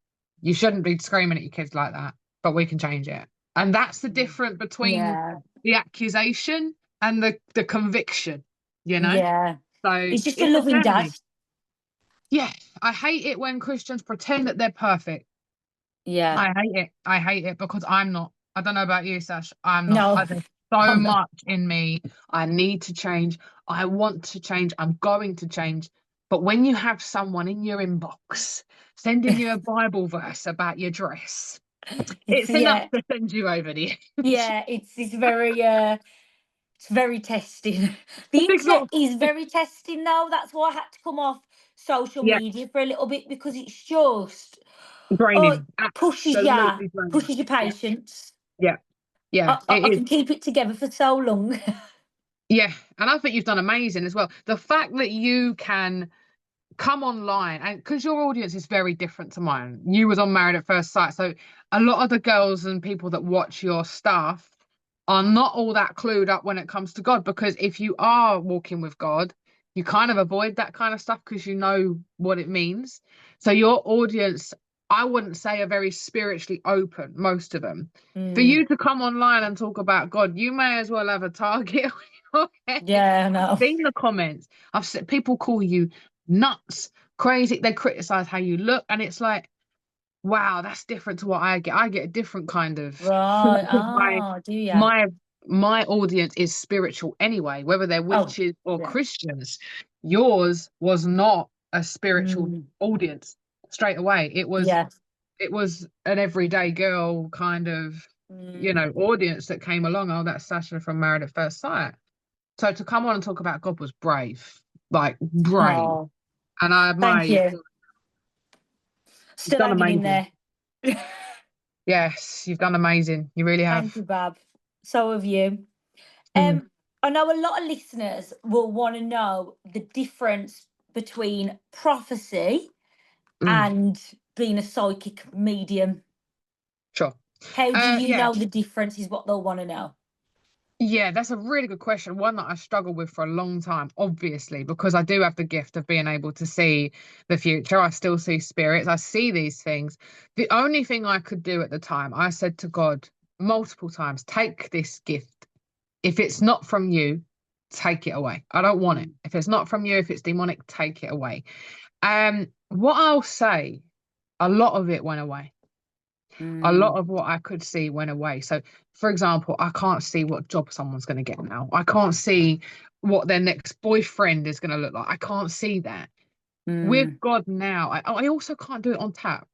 You shouldn't be screaming at your kids like that, but we can change it. And that's the Mm. difference between Yeah, the accusation and the conviction, you know? yeah. So He's just a it's a loving dad. journey. Yeah, I hate it when Christians pretend that they're perfect. Yeah. I hate it. I hate it because I'm not. I don't know about you, Sash. I'm not. No, There's so I'm not. much in me. I need to change. I want to change. I'm going to change. But when you have someone in your inbox sending you a Bible verse about your dress, It's it's enough yeah, to send you over the edge. yeah. It's very testing. The It's internet exhausting. is very testing now. That's why I had to come off social Yeah, media for a little bit because it's just oh, draining. Absolutely draining. pushes your Yeah, patience. yeah, yeah. I It is. can keep it together for so long. Yeah, and I think you've done amazing as well. The fact that you can come online, and because your audience is very different to mine, you was on Married at First Sight, so a lot of the girls and people that watch your stuff are not all that clued up when it comes to God, because if you are walking with God, you kind of avoid that kind of stuff because you know what it means. So your audience, I wouldn't say, are very spiritually open, most of them. For Mm, you to come online and talk about God, you may as well have a target on your head. yeah, I I've know. seen the comments. I've seen people call you nuts, crazy. They criticize how you look, and it's like, wow, that's different to what I get. I get a different kind of Right. my Oh, do ya? my my audience is spiritual anyway, whether they're Oh, witches or yeah. Christians. Yours was not a spiritual Mm, audience straight away. yeah. It was an everyday girl kind of, Mm. audience that came along. Oh, that's Sasha from Married at First Sight. So to come on and talk about God was brave, like brave. Oh, And I admire thank you. you. You've Still done hanging in amazing. there. Yes, you've done amazing. You really Thank have. you, Bab. So have you. Mm, I know a lot of listeners will want to know the difference between prophecy mm, and being a psychic medium. sure. How do you Yeah, know the difference is what they'll want to know. yeah, that's a really good question. One that I struggled with for a long time, obviously, because I do have the gift of being able to see the future. I still see spirits. I see these things. The only thing I could do at the time, I said to God multiple times, take this gift. If it's not from you, take it away. I don't want it. Mm, If it's not from you, if it's demonic, take it away. What I'll say, a lot of it went away. A lot mm, of what I could see went away. So, for example, I can't see what job someone's going to get now. I can't see what their next boyfriend is going to look like. I can't see that. With mm. God now, I also can't do it on tap.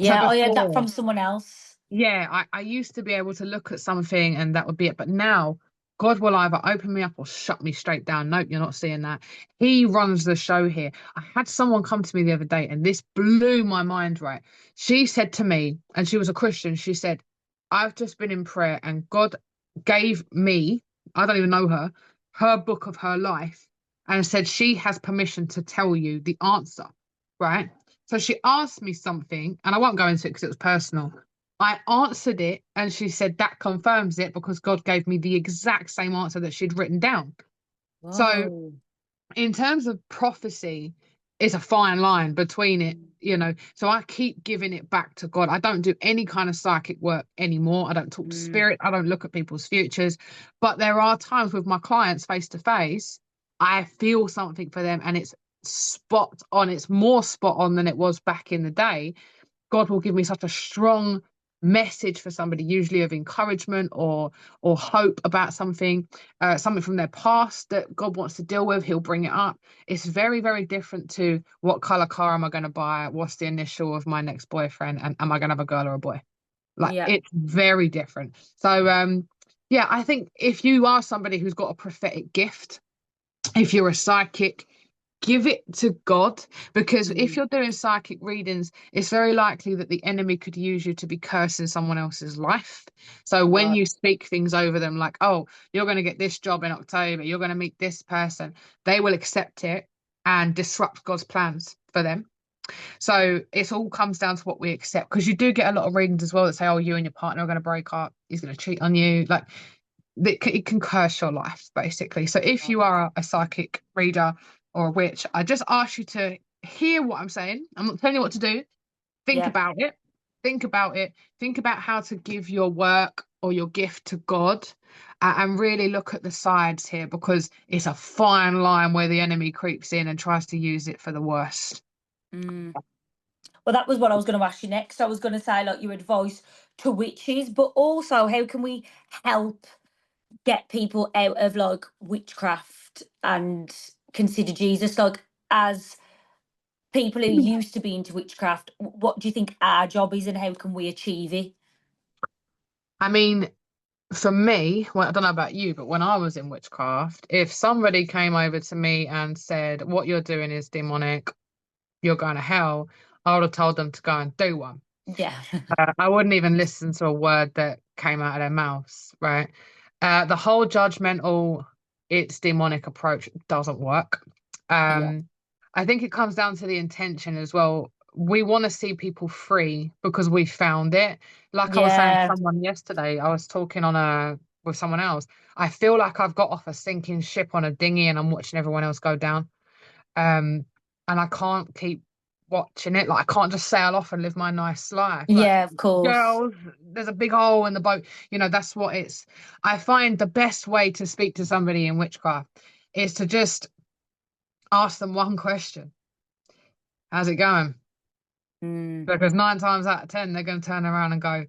So Yeah, I heard that before, from someone else. yeah, I used to be able to look at something and that would be it. But now God will either open me up or shut me straight down. Nope, you're not seeing that. He runs the show here. I had someone come to me the other day and this blew my mind, right? She said to me, and she was a Christian, she said, I've just been in prayer and God gave me, I don't even know her book of her life, and said she has permission to tell you the answer, right? So she asked me something, and I won't go into it because it was personal. I answered it and she said that confirms it because God gave me the exact same answer that she'd written down. So Whoa. in terms of prophecy, it's a fine line between it, you know. So I keep giving it back to God. I don't do any kind of psychic work anymore. I don't talk to Mm, spirit. I don't look at people's futures. But there are times with my clients face to face, I feel something for them and it's spot on. It's more spot on than it was back in the day. God will give me such a strong message for somebody, usually of encouragement or hope about something, something from their past that God wants to deal with. He'll bring it up. It's very, very different to what color car am I going to buy? What's the initial of my next boyfriend? And am I going to have a girl or a boy? Like yeah. it's very different. So yeah, I think if you are somebody who's got a prophetic gift, if you're a psychic, give it to God, because if Mm, you're doing psychic readings, it's very likely that the enemy could use you to be cursing someone else's life. So when right. you speak things over them, like, oh, you're going to get this job in October, you're going to meet this person, they will accept it and disrupt God's plans for them. So it all comes down to what we accept, because you do get a lot of readings as well that say, oh, you and your partner are going to break up, he's going to cheat on you. Like it can curse your life, basically. So if you are a psychic reader or a witch, I just ask you to hear what I'm saying. I'm not telling you what to do. Think Yeah. about it. Think about it. Think about how to give your work or your gift to God, and really look at the sides here, because it's a fine line where the enemy creeps in and tries to use it for the worst. Mm. Well, that was what I was going to ask you next. I was going to say, like, your advice to witches, but also how can we help get people out of like witchcraft and consider Jesus, like, as people who used to be into witchcraft? What do you think our job is, and how can we achieve it? I mean, for me, well, I don't know about you, but when I was in witchcraft, if somebody came over to me and said, what you're doing is demonic, you're going to hell, I would have told them to go and do one. Yeah. I wouldn't even listen to a word that came out of their mouths, right? The whole judgmental, it's demonic approach doesn't work. Yeah. Um, I think it comes down to the intention as well. We want to see people free because we found it. Like I was saying to Yeah. someone yesterday, I was talking on a with someone else. I feel like I've got off a sinking ship on a dinghy and I'm watching everyone else go down. Um, and I can't keep watching it. Like I can't just sail off and live my nice life. Like, Yeah, of course. girls, there's a big hole in the boat. You know, that's what it's. I find the best way to speak to somebody in witchcraft is to just ask them one question. How's it going? Mm. Because 9 times out of 10, they're going to turn around and go,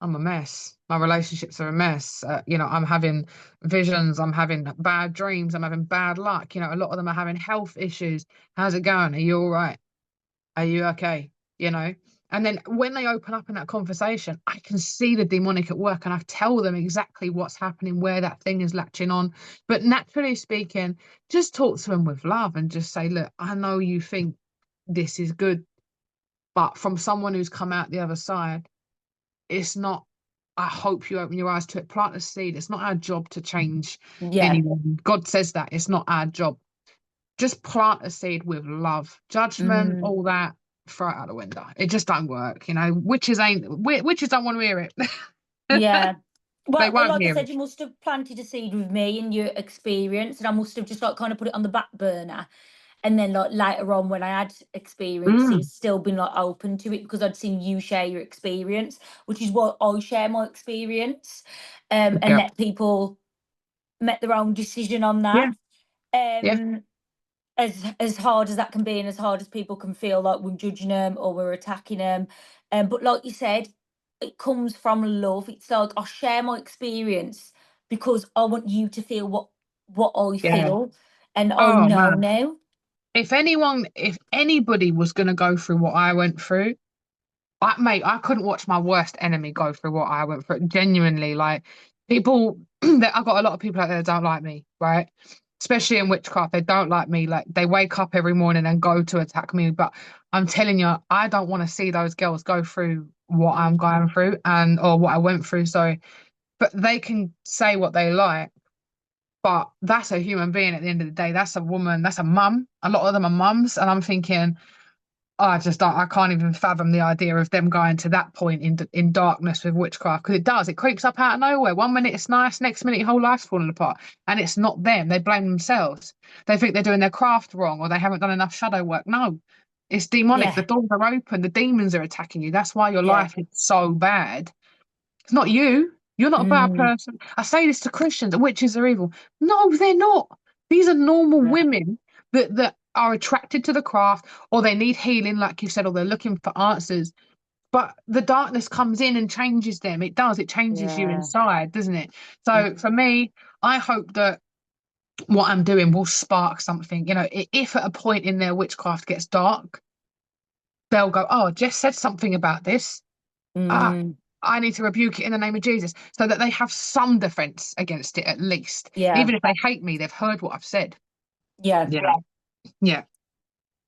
I'm a mess. My relationships are a mess. You know, I'm having visions. I'm having bad dreams. I'm having bad luck. You know, a lot of them are having health issues. How's it going? Are you all right? Are you okay? You know? And then when they open up in that conversation, I can see the demonic at work and I tell them exactly what's happening, where that thing is latching on. But naturally speaking, just talk to them with love and just say, look, I know you think this is good, but from someone who's come out the other side, it's not. I hope you open your eyes to it. Plant a seed. It's not our job to change Yeah. anyone. God says that. It's not our job. Just plant a seed with love. Judgment, Mm. all that, throw it out the window. It just don't work, you know. Witches don't want to hear it. Yeah. They Well, won't like I hear said, it. you must have planted a seed with me and your experience, and I must have just like kind of put it on the back burner. And then like later on, when I had Mm, experiences, still been like open to it because I'd seen you share your experience, which is what I share my experience, and yeah, let people make their own decision on yeah, that. yeah, Um, as hard as that can be, and as hard as people can feel like we're judging them or we're attacking them, but like you said, it comes from love. It's like I share my experience because I want you to feel what I yeah. feel, and I Oh know man. now. If anybody was going to go through what I went through, mate, I couldn't watch my worst enemy go through what I went through. Genuinely, like people that I've got a lot of people out there that don't like me, right? Especially in witchcraft, they don't like me. Like they wake up every morning and go to attack me. But I'm telling you, I don't want to see those girls go through what I'm Mm, going through and or what I went through. Sorry, but they can say what they like. But that's a human being at the end of the day. That's a woman. That's a mum. A lot of them are mums, and I'm thinking I can't even fathom the idea of them going to that point in darkness with witchcraft, because it creeps up out of nowhere. One minute it's nice, next minute your whole life's falling apart, and it's not them. They blame themselves. They think they're doing their craft wrong, or they haven't done enough shadow work. No, it's demonic. The Yeah, doors are open. The demons are attacking you. That's why your yeah. life is so bad. It's not you. You're not a bad Mm, person. I say this to Christians: witches are evil. No, they're not. These are normal yeah, women that are attracted to the craft, or they need healing, like you said, or they're looking for answers. But the darkness comes in and changes them. It does. It changes you yeah. inside, doesn't it? So Mm, for me, I hope that what I'm doing will spark something. You know, if at a point in their witchcraft gets dark, they'll go, "Oh, Jess said something about this. Ah, mm, I need to rebuke it in the name of Jesus," so that they have some defense against it at least. yeah, Even if they hate me, they've heard what I've said. yeah. Yeah. Yeah.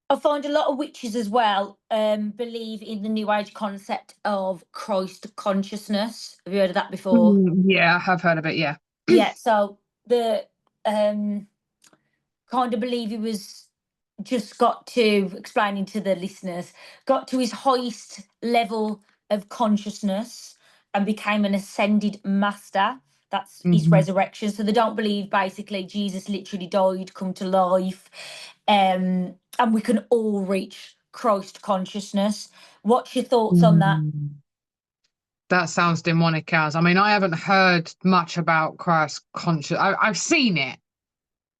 I find a lot of witches as well believe in the New Age concept of Christ consciousness. Have you heard of that before? Yeah, I have heard of it. Yeah. Yeah, so the um kind of believe he was just got to, explaining to the listeners, got to his highest level of consciousness and became an ascended master. That's his Mhm. resurrection. So they don't believe basically Jesus literally died, come to life, and we can all reach Christ consciousness. What's your thoughts on that? Mm. That sounds demonic as. I mean, I haven't heard much about Christ conscious. I've seen it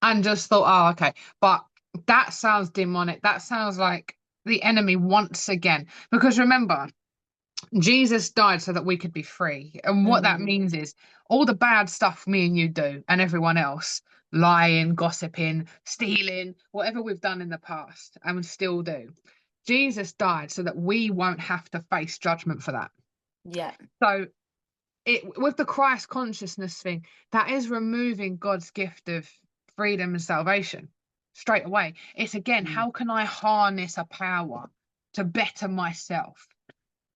and just thought, oh, okay. But that sounds demonic. That sounds like the enemy once again. Because remember, Jesus died so that we could be free. And what that Mm, means is all the bad stuff me and you do and everyone else, lying, gossiping, stealing, whatever we've done in the past and still do. Jesus died so that we won't have to face judgment for that. yeah. So it with the Christ consciousness thing, that is removing God's gift of freedom and salvation straight away. It's again, Mm, how can I harness a power to better myself?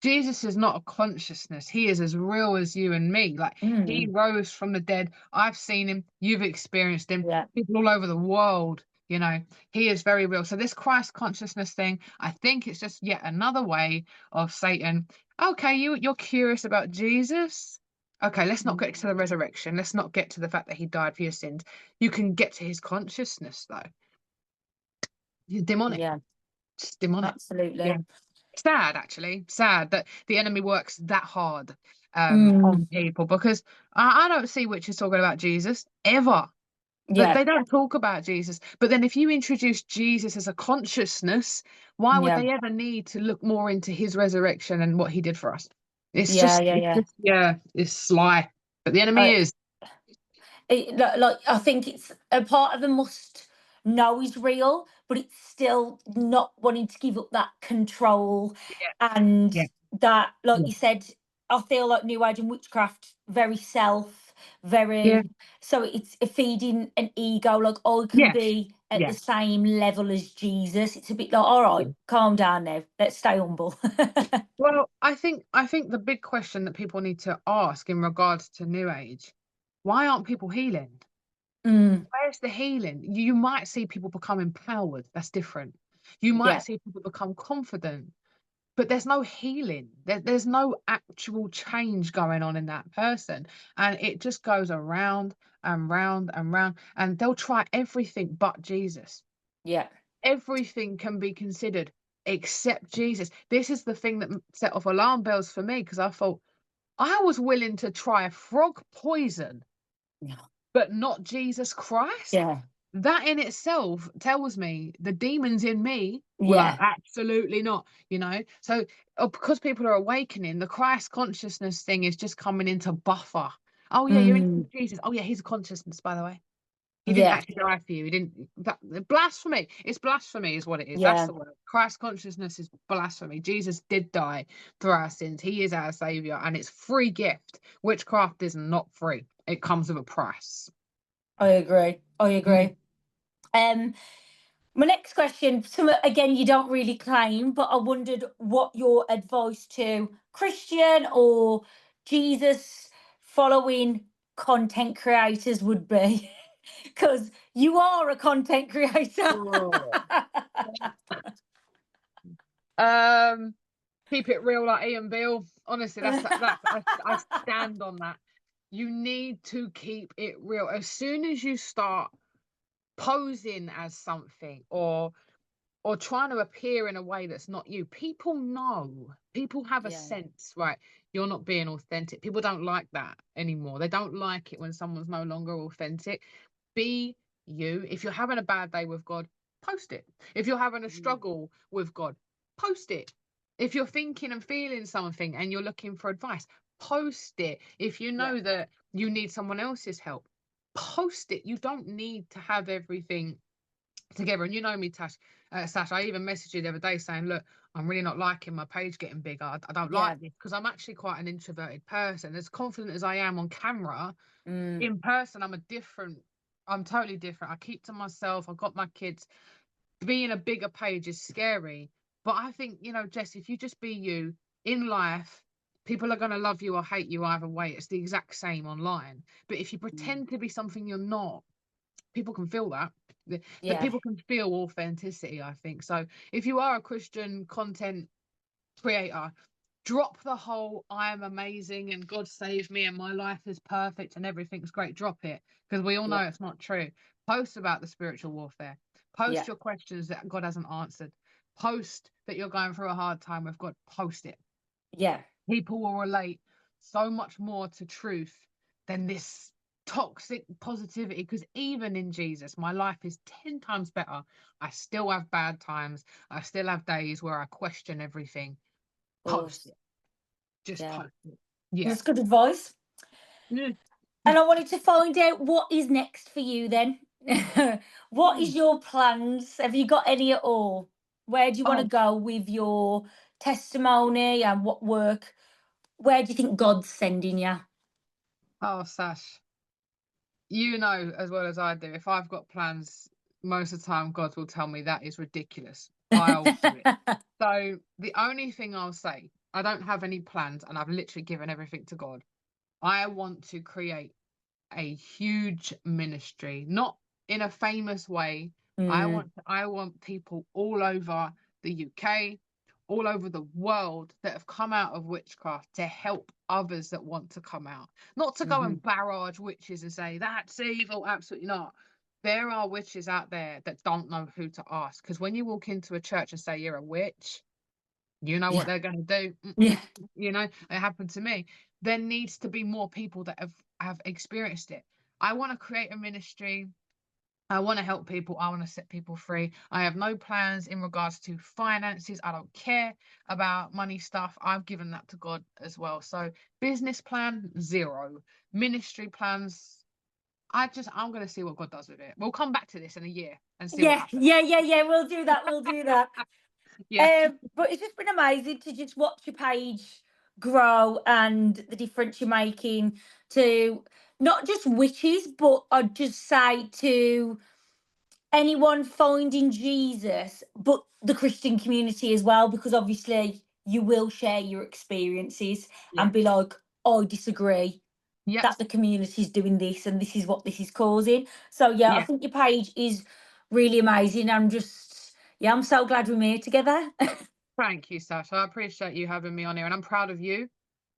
Jesus is not a consciousness. He is as real as you and me. Like, he mm, rose from the dead. I've seen him. You've experienced him. yeah. People all over the world, he is very real. So this Christ consciousness thing, I think it's just yet another way of Satan. Okay, you're curious about Jesus. Okay, let's not Mm, get to the resurrection. Let's not get to the fact that he died for your sins. You can get to his consciousness though. He's demonic. yeah, Just demonic. Yeah. absolutely. Sad, actually, sad that the enemy works that hard on Mm, people, because I don't see witches talking about Jesus ever. That yeah, they don't talk about Jesus. But then if you introduce Jesus as a consciousness, why would yeah, they ever need to look more into his resurrection and what he did for us? yeah, yeah, yeah. Yeah, it's sly. But the enemy I, is. like I think it's a part of them must know is real, but it's still not wanting to give up that control, Yeah, and yeah, that, like yeah, you said, I feel like New Age and witchcraft very self, yeah, very, so it's a feeding an ego. Like I can yeah, be at the yeah. same level as Jesus. It's a bit like, all right, calm down now. Let's stay humble. Well, I think the big question that people need to ask in regards to New Age, why aren't people healing? Mm, Where's the healing? You might see people become empowered. That's different. You might yeah, see people become confident, but there's no healing. There's no actual change going on in that person. And it just goes around and round and round. And they'll try everything but Jesus. yeah, Everything can be considered except Jesus. This is the thing that set off alarm bells for me, because I thought I was willing to try frog poison, but not Jesus Christ. yeah, That in itself tells me the demons in me were like, yeah, absolutely not. So because people are awakening, the Christ consciousness thing is just coming into buffer. Oh yeah, you're into mm, Jesus. Oh yeah, he's a consciousness, by the way. He didn't yeah, actually die for you. He didn't. Blasphemy. It's blasphemy, is what it is. That's yeah. the word. Christ consciousness is blasphemy. Jesus did die for our sins. He is our savior, and it's free gift. Witchcraft is not free. It comes with a price. I agree. I Mm. agree. Um, my next question, some again you don't really claim, but I wondered what your advice to Christian or Jesus following content creators would be, because you are a content creator. Oh. Keep it real, like Ian Beale. Honestly, I stand on that. You need to keep it real. As soon as you start posing as something, or trying to appear in a way that's not you, people know. People have a Yeah. sense, right? You're not being authentic. People don't like that anymore. They don't like it when someone's no longer authentic. Be you. If you're having a bad day with God, post it. If you're having a Mm. struggle with God, post it. If you're thinking and feeling something and you're looking for advice, post it. If you Yeah. know that you need someone else's help, post it. You don't need to have everything together. And you know me, Sash, I even messaged you the other day saying, look, I'm really not liking my page getting bigger. I don't Yeah. like this because I'm actually quite an introverted person. As confident as I am on camera, Mm. in person, I'm totally different. I keep to myself. I've got my kids. Being a bigger page is scary. But I think, Jess, if you just be you in life, people are going to love you or hate you either way. It's the exact same online. But if you Mm. pretend to be something you're not, people can feel that. That Yeah. people can feel authenticity, I think. So if you are a Christian content creator, drop the whole I am amazing and God saved me and my life is perfect and everything's great. Drop it, because we all Yeah. know it's not true. Post about the spiritual warfare. Post Yeah. your questions that God hasn't answered. Post that you're going through a hard time with God. Post it. Yeah. People will relate so much more to truth than this toxic positivity, because even in Jesus my life is 10 times better. I still have bad times. I still have days where I question everything. Of Post course. it. Just Yeah. post it. Yeah. That's good advice. Mm. And I wanted to find out what is next for you then. What is Mm. your plans? Have you got any at all? Where do you want to Oh, go with your testimony and what work? Where do you think God's sending you? oh, Sash, you know as well as I do, if I've got plans, most of the time God will tell me that is ridiculous. I'll do it. So the only thing I'll say, I don't have any plans and I've literally given everything to God. I want to create a huge ministry, not in a famous way. Mm, I want people all over the UK, all over the world that have come out of witchcraft to help others that want to come out. Not to go hmm. and barrage witches and say that's evil, absolutely not. There are witches out there that don't know who to ask. Because when you walk into a church and say you're a witch, you know what Yeah. they're going to do. Yeah. It happened to me. There needs to be more people that have experienced it. I want to create a ministry. I want to help people. I want to set people free. I have no plans in regards to finances. I don't care about money stuff. I've given that to God as well. So business plan, zero. Ministry plans, I'm going to see what God does with it. We'll come back to this in a year and see what Yeah. happens. Yeah. Yeah. Yeah. We'll do that. We'll do that. Yeah. But it's just been amazing to just watch your page grow and the difference you're making to not just witches, but I'd just say to anyone finding Jesus, but the Christian community as well, because obviously you will share your experiences Yeah. and be like, I disagree Yep. that the community's doing this and this is what this is causing. So yeah, I Yeah. think your page is really amazing. I'm so glad we're here together. Thank you, Sasha. I appreciate you having me on here, and I'm proud of you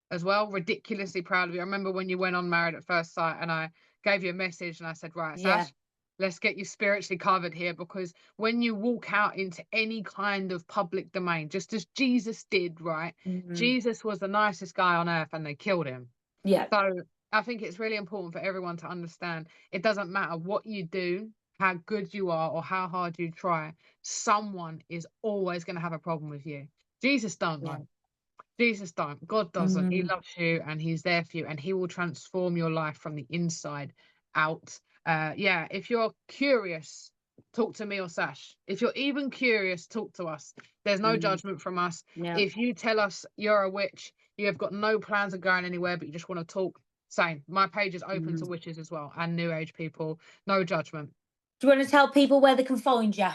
as well. Ridiculously proud of you. I remember when you went on Married at First Sight, and I gave you a message, and I said, "Right, Yeah. Sash, let's get you spiritually covered here, because when you walk out into any kind of public domain, just as Jesus did, right? Mhm. Jesus was the nicest guy on earth, and they killed him. Yeah. So I think it's really important for everyone to understand it doesn't matter what you do, how good you are, or how hard you try, someone is always going to have a problem with you. Jesus don't Yeah. know. Jesus don't. God doesn't. He Mhm. loves you and he's there for you and he will transform your life from the inside out. Yeah, if you're curious, talk to me or Sash. If you're even curious, talk to us. There's no Mhm. judgment from us. Yeah. If you tell us you're a witch, you have got no plans of going anywhere, but you just want to talk, same. My page is open Mhm. to witches as well and new age people. No judgment. Do you want to tell people where they can find you?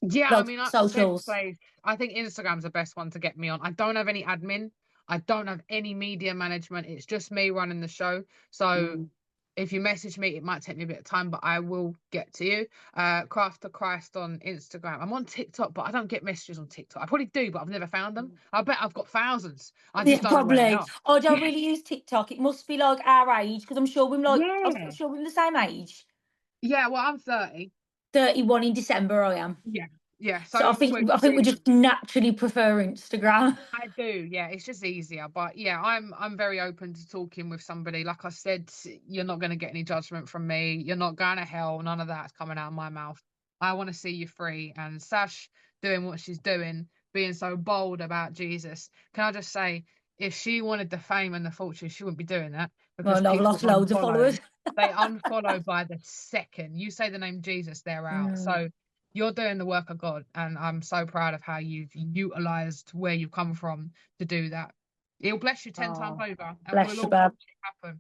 Yeah, I Like mean, best socials. place. I think Instagram's the best one to get me on. I don't have any admin. I don't have any media management. It's just me running the show. So Mhm. If you message me, it might take me a bit of time, but I will get to you. Craft to Christ on Instagram. I'm on TikTok, but I don't get messages on TikTok. I probably do, but I've never found them. I bet I've got thousands. I Yeah, just don't know where they probably. are. I don't Yeah. really use TikTok. It must be like our age because I'm Yeah. sure we're the same age. Yeah. Well, I'm 30. 31 in December, I am. Yeah. Yeah. So So we're I think we really just naturally prefer Instagram. I do, yeah. It's just easier, but yeah, I'm very open to talking with somebody. Like I said, you're not going to get any judgment from me. You're not going to hell. None of that's coming out of my mouth. I want to see you free. And Sash doing what she's doing, being so bold about Jesus. Can I just say, if she wanted the fame and the fortune, she wouldn't be doing that Well, because no, I've people lost loads of unfollow. followers. They unfollow by the second. You say the name Jesus, they're out. Mm. So you're doing the work of God, and I'm so proud of how you've utilized where you come from to do that. He'll bless you 10 times Oh, over, and we'll bless you, all Bab. watch it happen.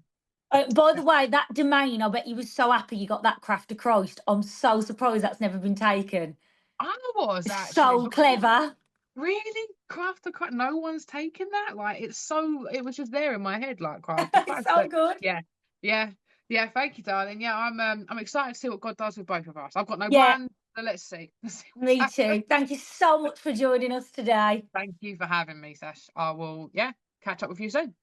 By the Bless- way, that domain, I bet you was so happy you got that Craft of Christ. I'm so surprised that's never been taken. I was It's actually so because clever. really craft the craft. No one's taken that. Like it's so. It was just there in my head, like craft the It's craft. so But good. yeah, yeah, yeah. Thank you, darling. Yeah, I'm excited to see what God does with both of us. I've got no Yeah, plan, so let's see. Let's see what's me happening. too. Thank you so much for joining us today. Thank you for having me, Sash. I will. Yeah, catch up with you soon.